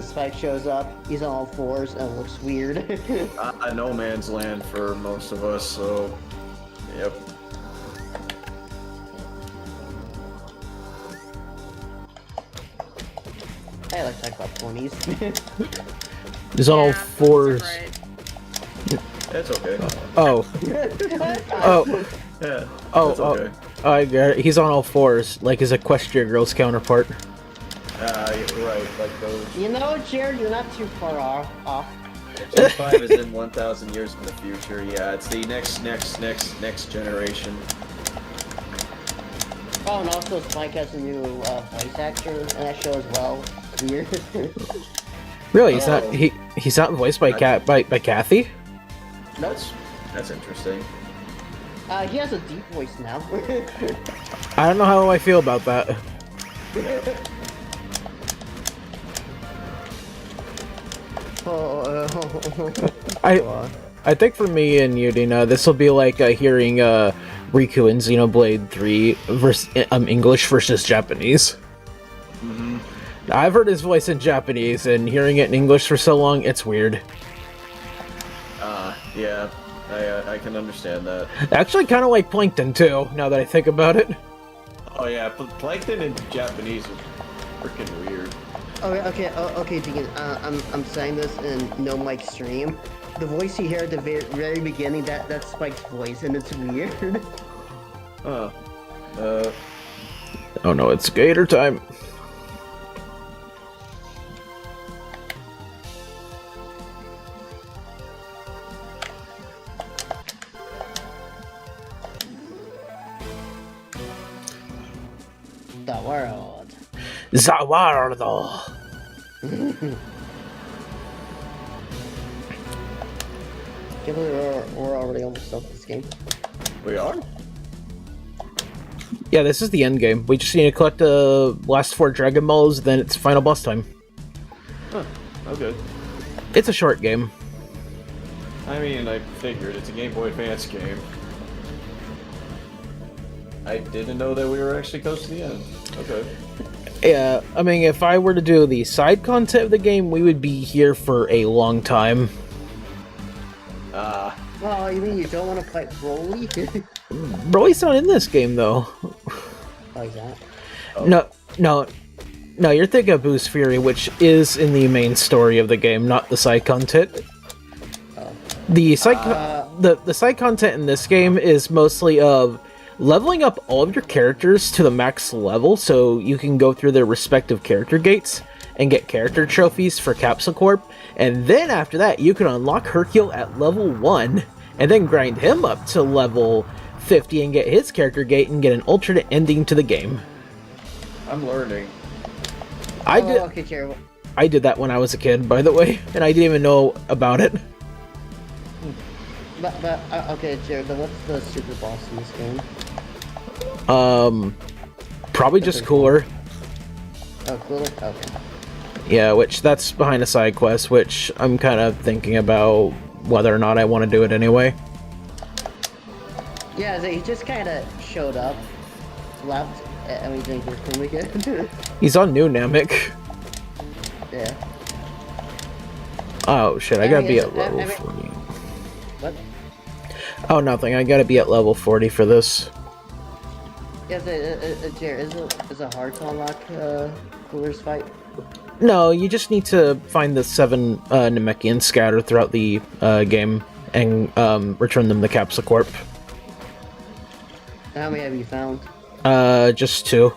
Spike shows up, he's on all fours, and it looks weird. No man's land for most of us, so, yep. I like talking about ponies. He's on all Yeah, fours. right. That's okay. Oh. Oh. Yeah, Oh, that's okay. oh, I got it. He's on all fours, like his Equestria Girls counterpart. Right, like those. You know, Jared, you're not too far off. Gen 5 is in 1,000 years in the future. Yeah, it's the next generation. Oh, and also Spike has a new voice actor in that show as well. It's weird. Really, Oh. he's not voiced by by Kathy. That's interesting. He has a deep voice now. I don't know how I feel about that. I think for me and Yudina, this will be like hearing Riku in Xenoblade 3 versus English versus Japanese. Mm-hmm. I've heard his voice in Japanese, and hearing it in English for so long, it's weird. Yeah, I can understand that. Actually, kind of like Plankton too. Now that I think about it. Oh yeah, Plankton in Japanese is freaking weird. Okay, Deacon. I'm saying this in no mic stream. The voice you hear at the very beginning, that's Spike's voice, and it's weird. Huh. Oh no, it's Gator time. The world. Zawardo. Can't believe we're already almost done with this game. We are? Yeah, this is the end game. We just need to collect the last 4 Dragon Balls, then it's final boss time. Huh. Okay. It's a short game. I mean, I figured it's a Game Boy Advance game. I didn't know that we were actually close to the end. Okay. Yeah, I mean, if I were to do the side content of the game, we would be here for a long time. Oh, you mean you don't want to fight Broly? Broly's not in this game, though. Like that? Oh. No, you're thinking of Boo's Fury, which is in the main story of the game, not the side content. Oh. The side content in this game is mostly of leveling up all of your characters to the max level so you can go through their respective character gates and get character trophies for Capsule Corp, and then after that you can unlock Hercule at level 1 and then grind him up to level 50 and get his character gate and get an alternate ending to the game. I'm learning. Okay, Jerry. I did that when I was a kid, by the way, and I didn't even know about it. But okay, Jared, then what's the super boss in this game? Probably just cooler. Oh, cooler? Okay. Yeah, which that's behind a side quest, which I'm kind of thinking about whether or not I want to do it anyway. Yeah, so he just kind of showed up, left, and we didn't hear from him again. He's on New Namek. Yeah. Oh shit, I gotta be at level 40. What? Oh, nothing, I gotta be at level 40 for this. Yeah, Jared, is it hard to unlock Cooler's fight? No, you just need to find the 7 Namekians scattered throughout the game and return them to Capsule Corp. How many have you found? Just 2.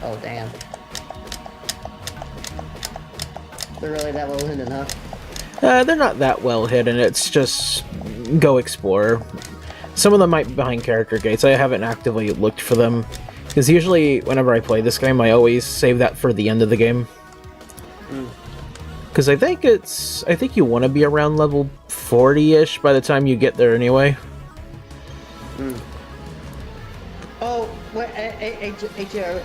Oh, damn. They're really that well hidden, huh? They're not that well hidden, it's just go explore. Some of them might be behind character gates, I haven't actively looked for them. Because usually, whenever I play this game, I always save that for the end of the game. Because I think you want to be around level 40-ish by the time you get there anyway. Oh, wait, hey, Jared,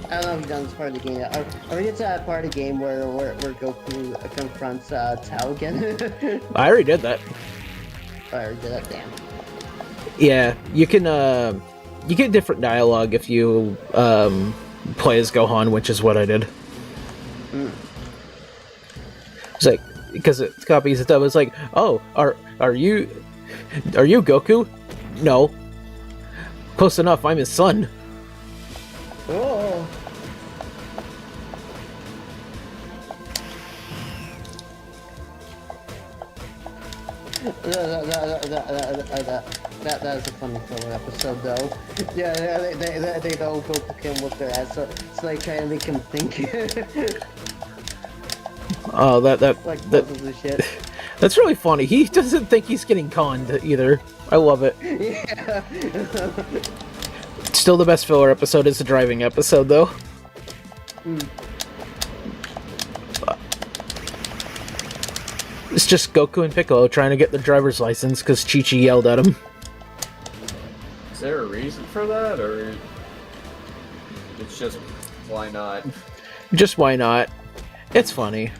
I don't know if you've done this part of the game yet. Are we get to that part of the game where Goku confronts Tao again? I already did that. I already did that, damn. Yeah, you can, you get different dialogue if you, play as Gohan, which is what I did. It's like, because it copies it up, it's like, oh, are you Goku? No. Close enough, I'm his son. Oh. That is a funny filler episode, though. Yeah, they know Goku can whip their ass, so they try to make him think. Oh, that puzzles and shit. That's really funny. He doesn't think he's getting conned either. I love it. Yeah. Still the best filler episode is the driving episode, though. It's just Goku and Piccolo trying to get their driver's license because Chi-Chi yelled at him. Is there a reason for that, or it's just why not? Just why not? It's funny.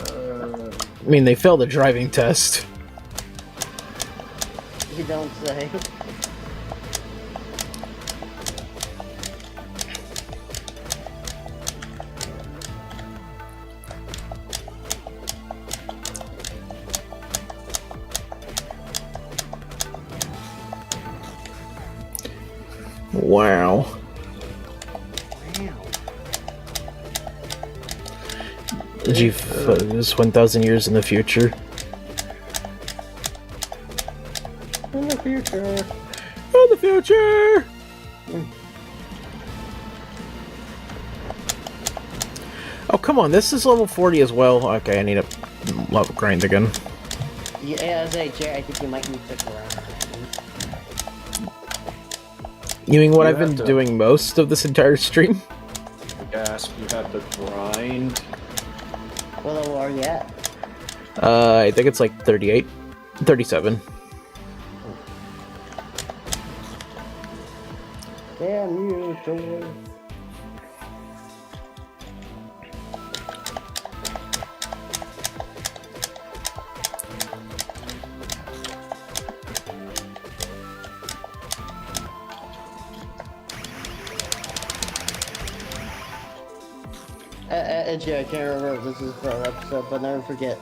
I mean, they failed a driving test. You don't say. Wow. Gee, focus 1,000 years in the future. In the future. In the future! Oh, come on, this is level 40 as well. Okay, I need to level grind again. Yeah, as a Jay, I think you might need to grind. You mean what You I've been have to- doing most of this entire stream? Gasp, you have to grind. What level are you at? I think it's like 38. 37. Damn you, Joey. Jay, I can't remember if this is for our episode, but never forget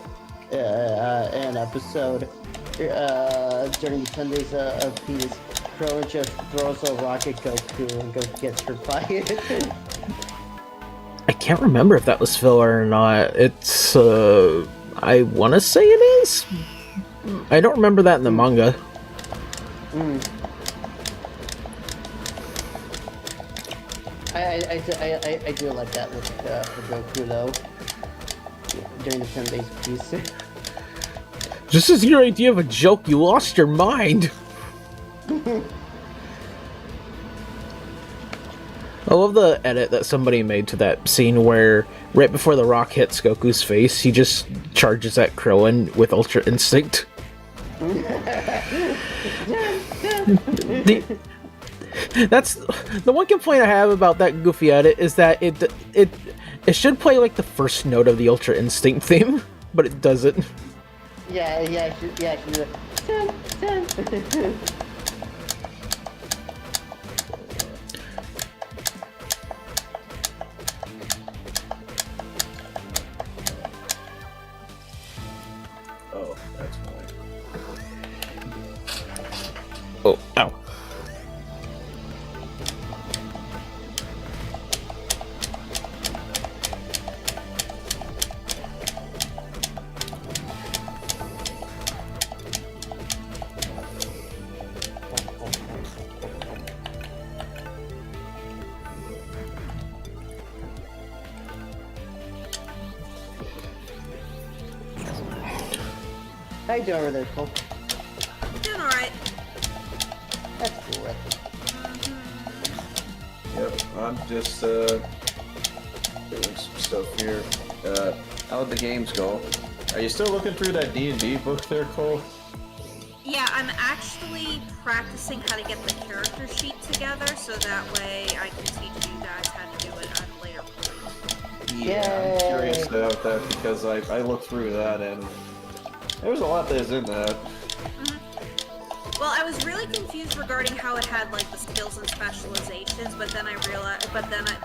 an episode during the 10 days of peace, Krillin just throws a rocket Goku and Goku gets her fired. I can't remember if that was filler or not. It's, I want to say it is? I don't remember that in the manga. I do like that with for Goku though. During the 10 days of peace. This is your idea of a joke. You lost your mind. I love the edit that somebody made to that scene where right before the rock hits Goku's face, he just charges at Krillin with Ultra Instinct. That's the one complaint I have about that goofy edit is that it should play like the first note of the Ultra Instinct theme, but it doesn't. Yeah. Oh, that's why. Oh, ow. How you doing over there, Cole? Doing alright. That's cool, right? Yep, I'm just doing some stuff here. How'd the games go? Are you still looking through that D&D book there, Cole? Yeah, I'm actually practicing how to get the character sheet together, so that way I can teach you guys how to do it at a later point. Yeah, I'm curious about that because I looked through that and there's a lot that's in that. Well, I was really confused regarding how it had like the skills and specializations, but then I realized,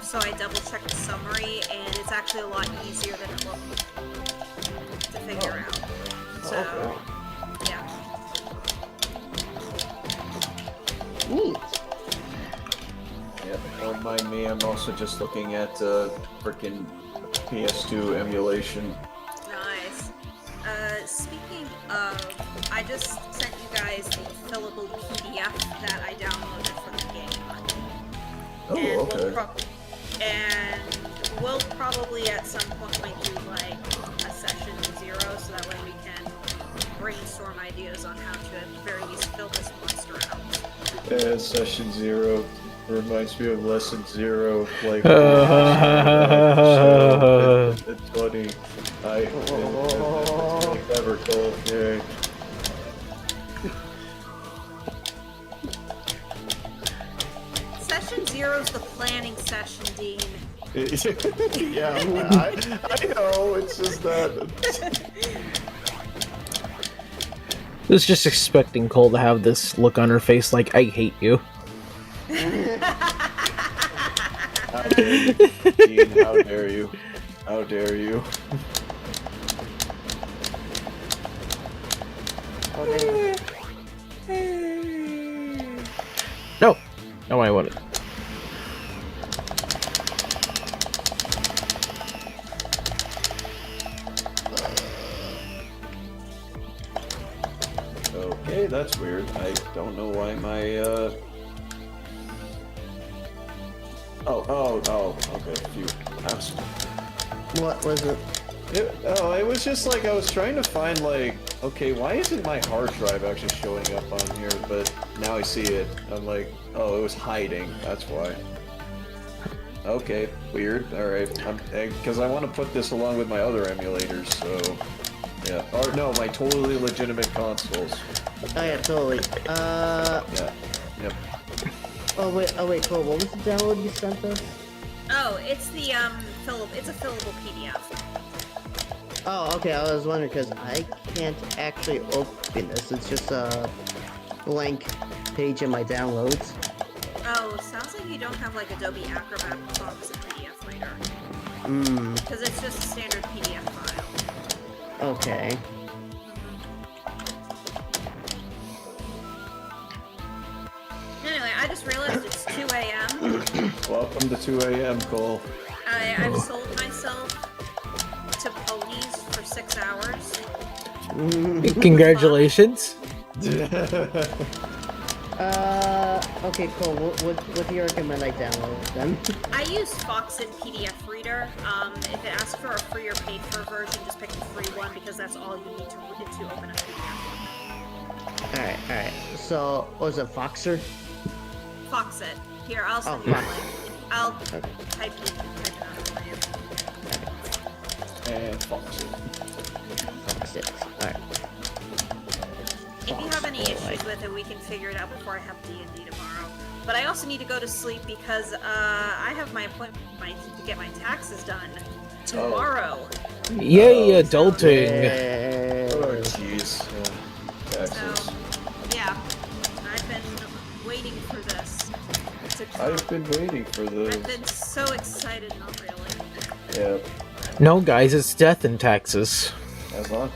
so I double checked the summary, and it's actually a lot easier than it looked to figure out. So, yeah. Neat. Yep, don't mind me, I'm also just looking at frickin' PS2 emulation. Nice. Speaking of, I just sent you guys the fillable PDF that I downloaded for the game. Oh, And okay. we'll probably at some point do like a session 0, so that way we can brainstorm ideas on how to at the very least fill this monster out. Session 0. Reminds me of lesson 0, like it's funny. Clever Cole. Yeah. Session 0's the planning session, Dean. Yeah, I know. It's just that. I was just expecting Cole to have this look on her face like, I hate you. How dare you, Dean? How dare you? How dare you? No! No, I want it. Okay, that's weird. I don't know why my, Oh, okay, phew. What was it? It was just like I was trying to find, like, okay, why isn't my hard drive actually showing up on here? But now I see it. I'm like, oh, it was hiding. That's why. Okay, weird. Alright, because I want to put this along with my other emulators, so... Yeah. Or, no, my totally legitimate consoles. Oh yeah, totally. Yeah. Yep. Oh wait, Cole, what was the download you sent us? Oh, it's the it's a fillable PDF. Oh, okay, I was wondering because I can't actually open this. It's just a blank page in my downloads. Oh, sounds like you don't have like Adobe Acrobat Plus and PDF Reader. Because it's just a standard PDF file. Okay. Anyway, I just realized it's 2 a.m. Welcome to 2 a.m., Cole. I've sold myself to ponies for 6 hours. Congratulations. Okay, Cole, what do you recommend I download then? I use Foxit PDF Reader. If it asks for a free or paid for version, just pick the free one because that's all you need to open a PDF. Alright. So, was it Foxer? Foxit. Here, I'll send you a link. I'll type it out for you. And Foxy. Foxit. Alright. If you have any issues with it, we can figure it out before I have D&D tomorrow. But I also need to go to sleep because I have my appointment to get my taxes done tomorrow. Yay, adulting. Oh, jeez. Taxes. So, yeah, I've been waiting for this to come. I've been waiting for this. I've been so excited, not really. Yeah. No, guys, it's death and taxes. As long.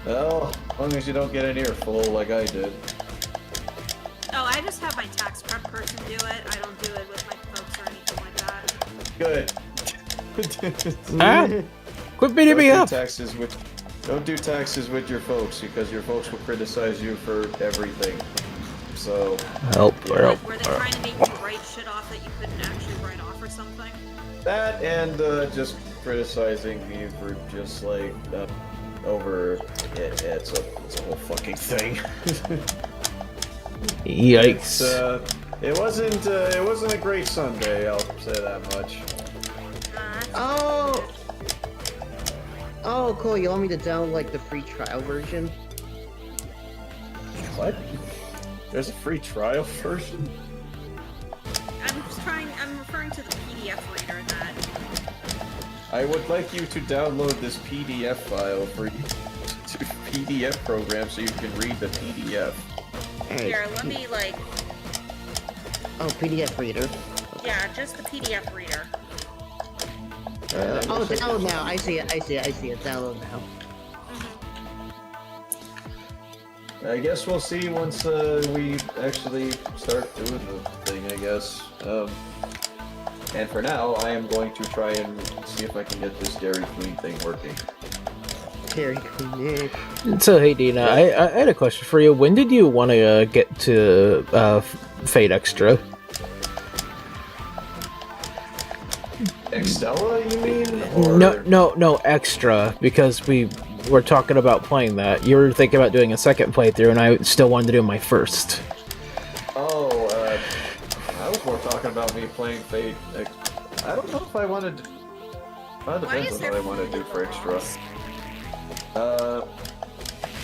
Well, as long as you don't get an earful like I did. Oh, I just have my tax prep person do it. I don't do it with my folks or anything like that. Good. Ah! Quit beating me up! Don't do taxes with your folks, because your folks will criticize you for everything. So... Help. Like, were they trying to make you write shit off that you couldn't actually write off or something? That and just criticizing me for just like over it. It's a whole fucking thing. Yikes. It wasn't a great Sunday. I'll say that much. Oh, cool. You want me to download like the free trial version? What? There's a free trial version? I'm referring to the PDF reader that... I would like you to download this PDF file for to PDF program so you can read the PDF. Here, let me, like... Oh, PDF reader. Yeah, just the PDF reader. Oh, download now. I see it. Download now. I guess we'll see once we actually start doing the thing, I guess. And for now, I am going to try and see if I can get this Dairy Queen thing working. Dairy Queen. So, hey, Dina, I had a question for you. When did you want to get to Fate Extra? Extella, you mean? Or... No, Extra, because we were talking about playing that. You were thinking about doing a second playthrough, and I still wanted to do my first. Oh, I was more talking about me playing Fate. I don't know if I wanted. Well, it Why depends is on there what I want to do food for in the extra. walls?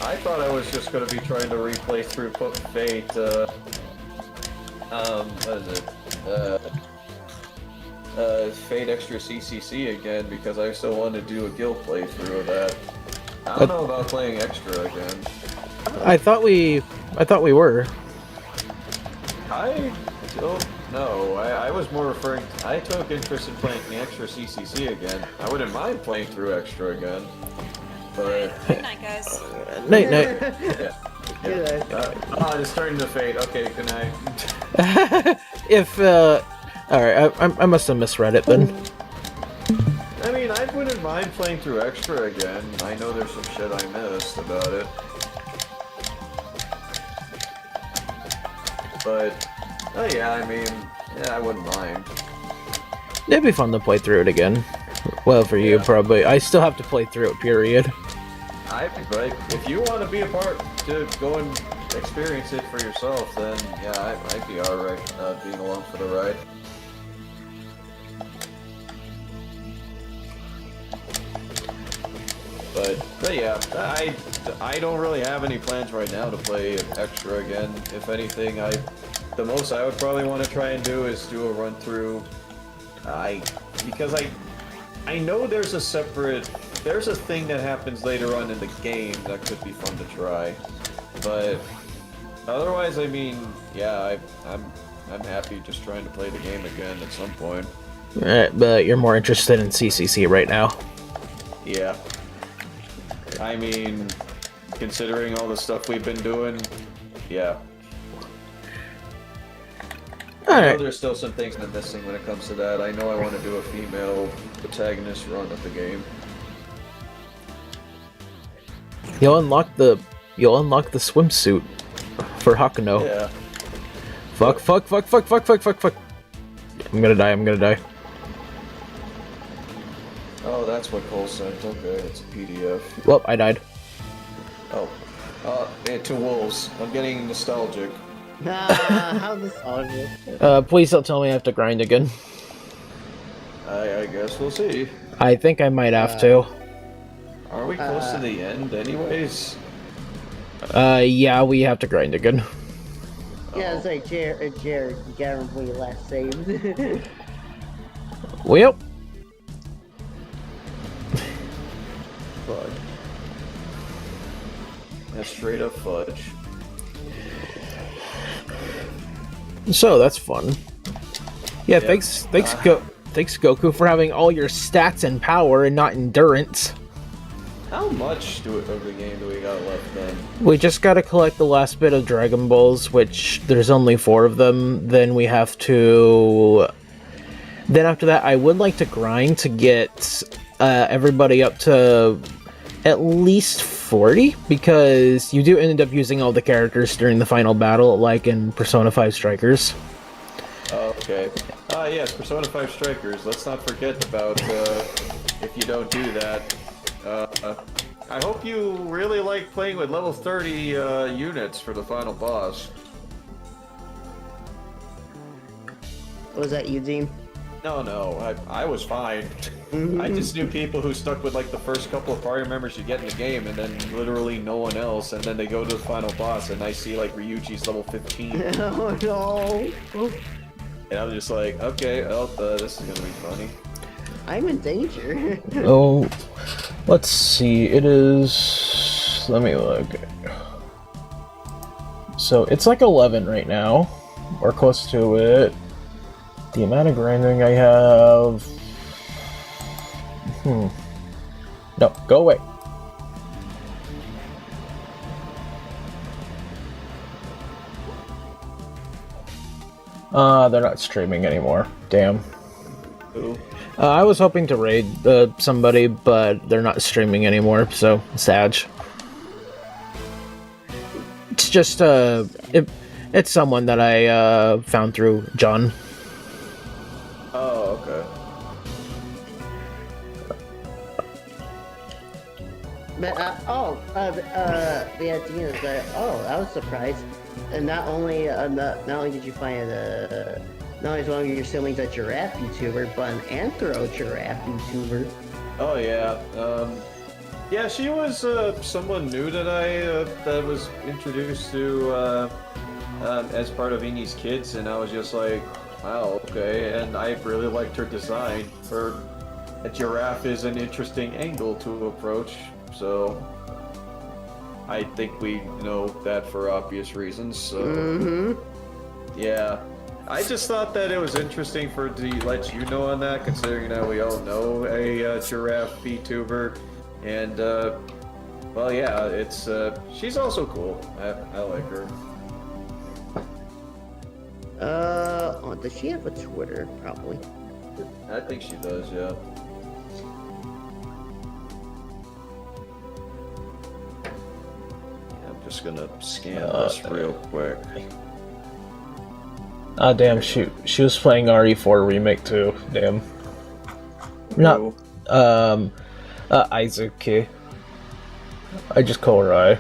I thought I was just gonna be trying to replay through Fate. What is it? Fate Extra CCC again because I still want to do a guild playthrough of that. I don't know about playing Extra again. I thought we were. I don't know. I was more referring. I took interest in playing Extra CCC again. I wouldn't mind playing through Extra again, but Good night, guys. Night. yeah. Good. It's turning to Fate. Okay, good night. If alright, I must have misread it then. I mean, I wouldn't mind playing through Extra again. I know there's some shit I missed about it. But, oh yeah, I mean, yeah, I wouldn't mind. It'd be fun to play through it again. Well, for you, Yeah. probably. I still have to play through it, period. But if you want to be a part to go and experience it for yourself, then yeah, I'd be alright being along for the ride. But yeah, I don't really have any plans right now to play Extra again. If anything, the most I would probably want to try and do is do a run through. Because I know there's a thing that happens later on in the game that could be fun to try, but otherwise, I mean, yeah, I'm happy just trying to play the game again at some point. But you're more interested in CCC right now. Yeah. I mean, considering all the stuff we've been doing, yeah. I know Alright. there's still some things I'm missing when it comes to that. I know I want to do a female protagonist run of the game. You'll unlock the swimsuit for Hakuno. Yeah. Fuck. I'm gonna die. Oh, that's what Cole sent. Okay, it's a PDF. Well, I died. Oh. To wolves. I'm getting nostalgic. How nostalgic. Please don't tell me I have to grind again. I guess we'll see. I think I might have to. Are we close to the end anyways? Yeah, we have to grind again. Yeah, it's like Jared, you got him when you last saved. Well, Fudge. That's straight up fudge. so that's fun. Yeah, Yeah. thanks Goku for having all your stats and power and not endurance. How much of the game do we got left then? We just gotta collect the last bit of Dragon Balls, which there's only 4 of them. Then we have to... Then after that, I would like to grind to get everybody up to at least 40, because you do end up using all the characters during the final battle, like in Persona 5 Strikers. Oh, okay. Yes, Persona 5 Strikers. Let's not forget about, if you don't do that. I hope you really like playing with level 30 units for the final boss. Was that you, Dean? No, I was fine. I just knew people who stuck with like the first couple of party members you get in the game and then literally no one else, and then they go to the final boss and I see like Ryuji's level 15. Oh no! And I'm just like, okay, well, this is gonna be funny. I'm in danger. Oh, let's see, it is... Let me look. So, it's like 11 right now. We're close to it. The amount of grinding I have... No, go away. They're not streaming anymore. Damn. Ooh. I was hoping to raid somebody, but they're not streaming anymore, so sad. It's just it's someone that I found through John. Oh, okay. But, yeah, Dean is I was surprised. And not only did you find not only is one of your siblings a giraffe YouTuber, but an anthro giraffe YouTuber. Oh yeah. Yeah, she was someone new that that was introduced to as part of Iny's Kids, and I was just like, wow, okay. And I really liked her design. A giraffe is an interesting angle to approach, so I think we know that for obvious reasons. So yeah, I just thought that it was interesting to let you know on that, considering that we all know a giraffe VTuber, and well, yeah, it's she's also cool. I like her. Does she have a Twitter? Probably. I think she does, yeah. I'm just gonna scan this real quick. Ah, damn, shoot. She was playing RE4 Remake too. Damn. Not, Isaac. I just call her I.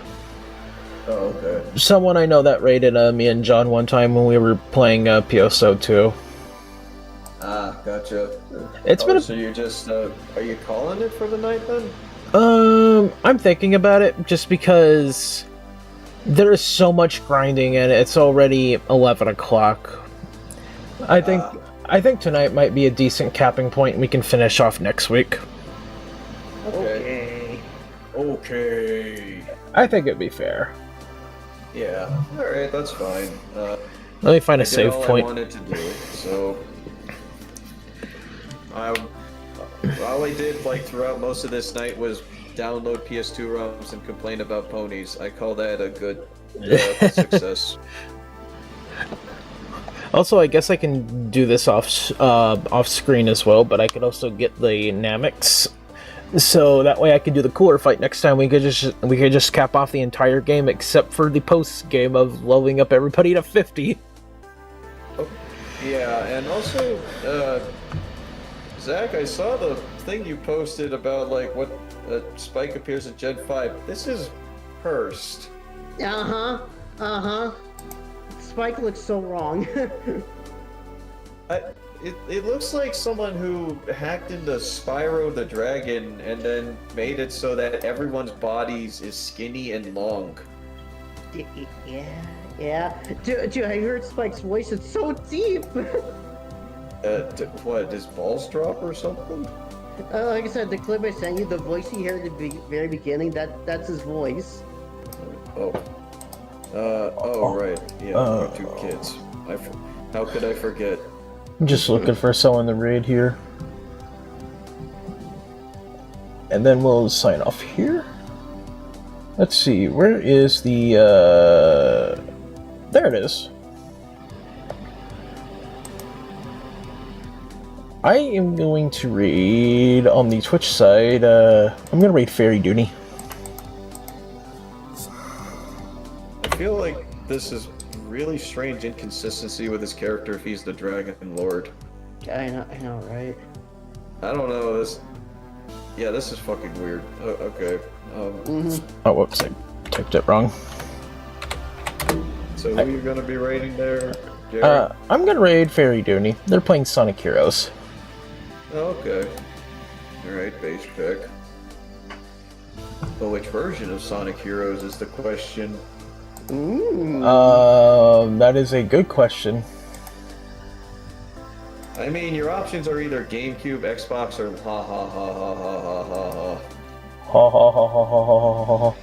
Oh, okay. Someone I know that raided me and John one time when we were playing PSO 2. Ah, gotcha. It's been a... So you're just, are you calling it for the night then? I'm thinking about it just because there is so much grinding and it's already 11 o'clock. I think tonight might be a decent capping point and we can finish off next week. Okay. I think it'd be fair. Yeah. Alright, that's fine. Let me find a I did save all point. I wanted to do, so... all I did, like, throughout most of this night was download PS2 ROMs and complain about ponies. I call that a good success. Also, I guess I can do this off screen as well, but I could also get the Namix, so that way I can do the cooler fight next time. We could just cap off the entire game except for the post game of leveling up everybody to 50. Oh, yeah, and also, Zach, I saw the thing you posted about like what Spike appears in Gen 5. This is cursed. Spike looks so wrong. It looks like someone who hacked into Spyro the Dragon and then made it so that everyone's bodies is skinny and long. Yeah. Dude, have you heard Spike's voice? It's so deep. What, his balls drop or something? Like I said, the clip I sent you, the voice you heard at the very beginning, that's his voice. Right. Yeah, two kids. How could I forget? I'm just looking for someone to raid here. And then we'll sign off here. Let's see, where is the, there it is. I am going to raid on the Twitch side, I'm gonna raid Fairy Dooney. I feel like this is really strange inconsistency with his character if he's the Dragon Lord. I know, right? I don't know, this is fucking weird. Okay. Oh, whoops, I typed it wrong. So who are you gonna be raiding there, Jerry? I'm gonna raid Fairy Dooney. They're playing Sonic Heroes. Okay. Alright, base pick. But which version of Sonic Heroes is the question? That is a good question. I mean, your options are either GameCube, Xbox, or ha ha ha ha ha ha ha ha. Ha ha ha ha ha ha ha ha.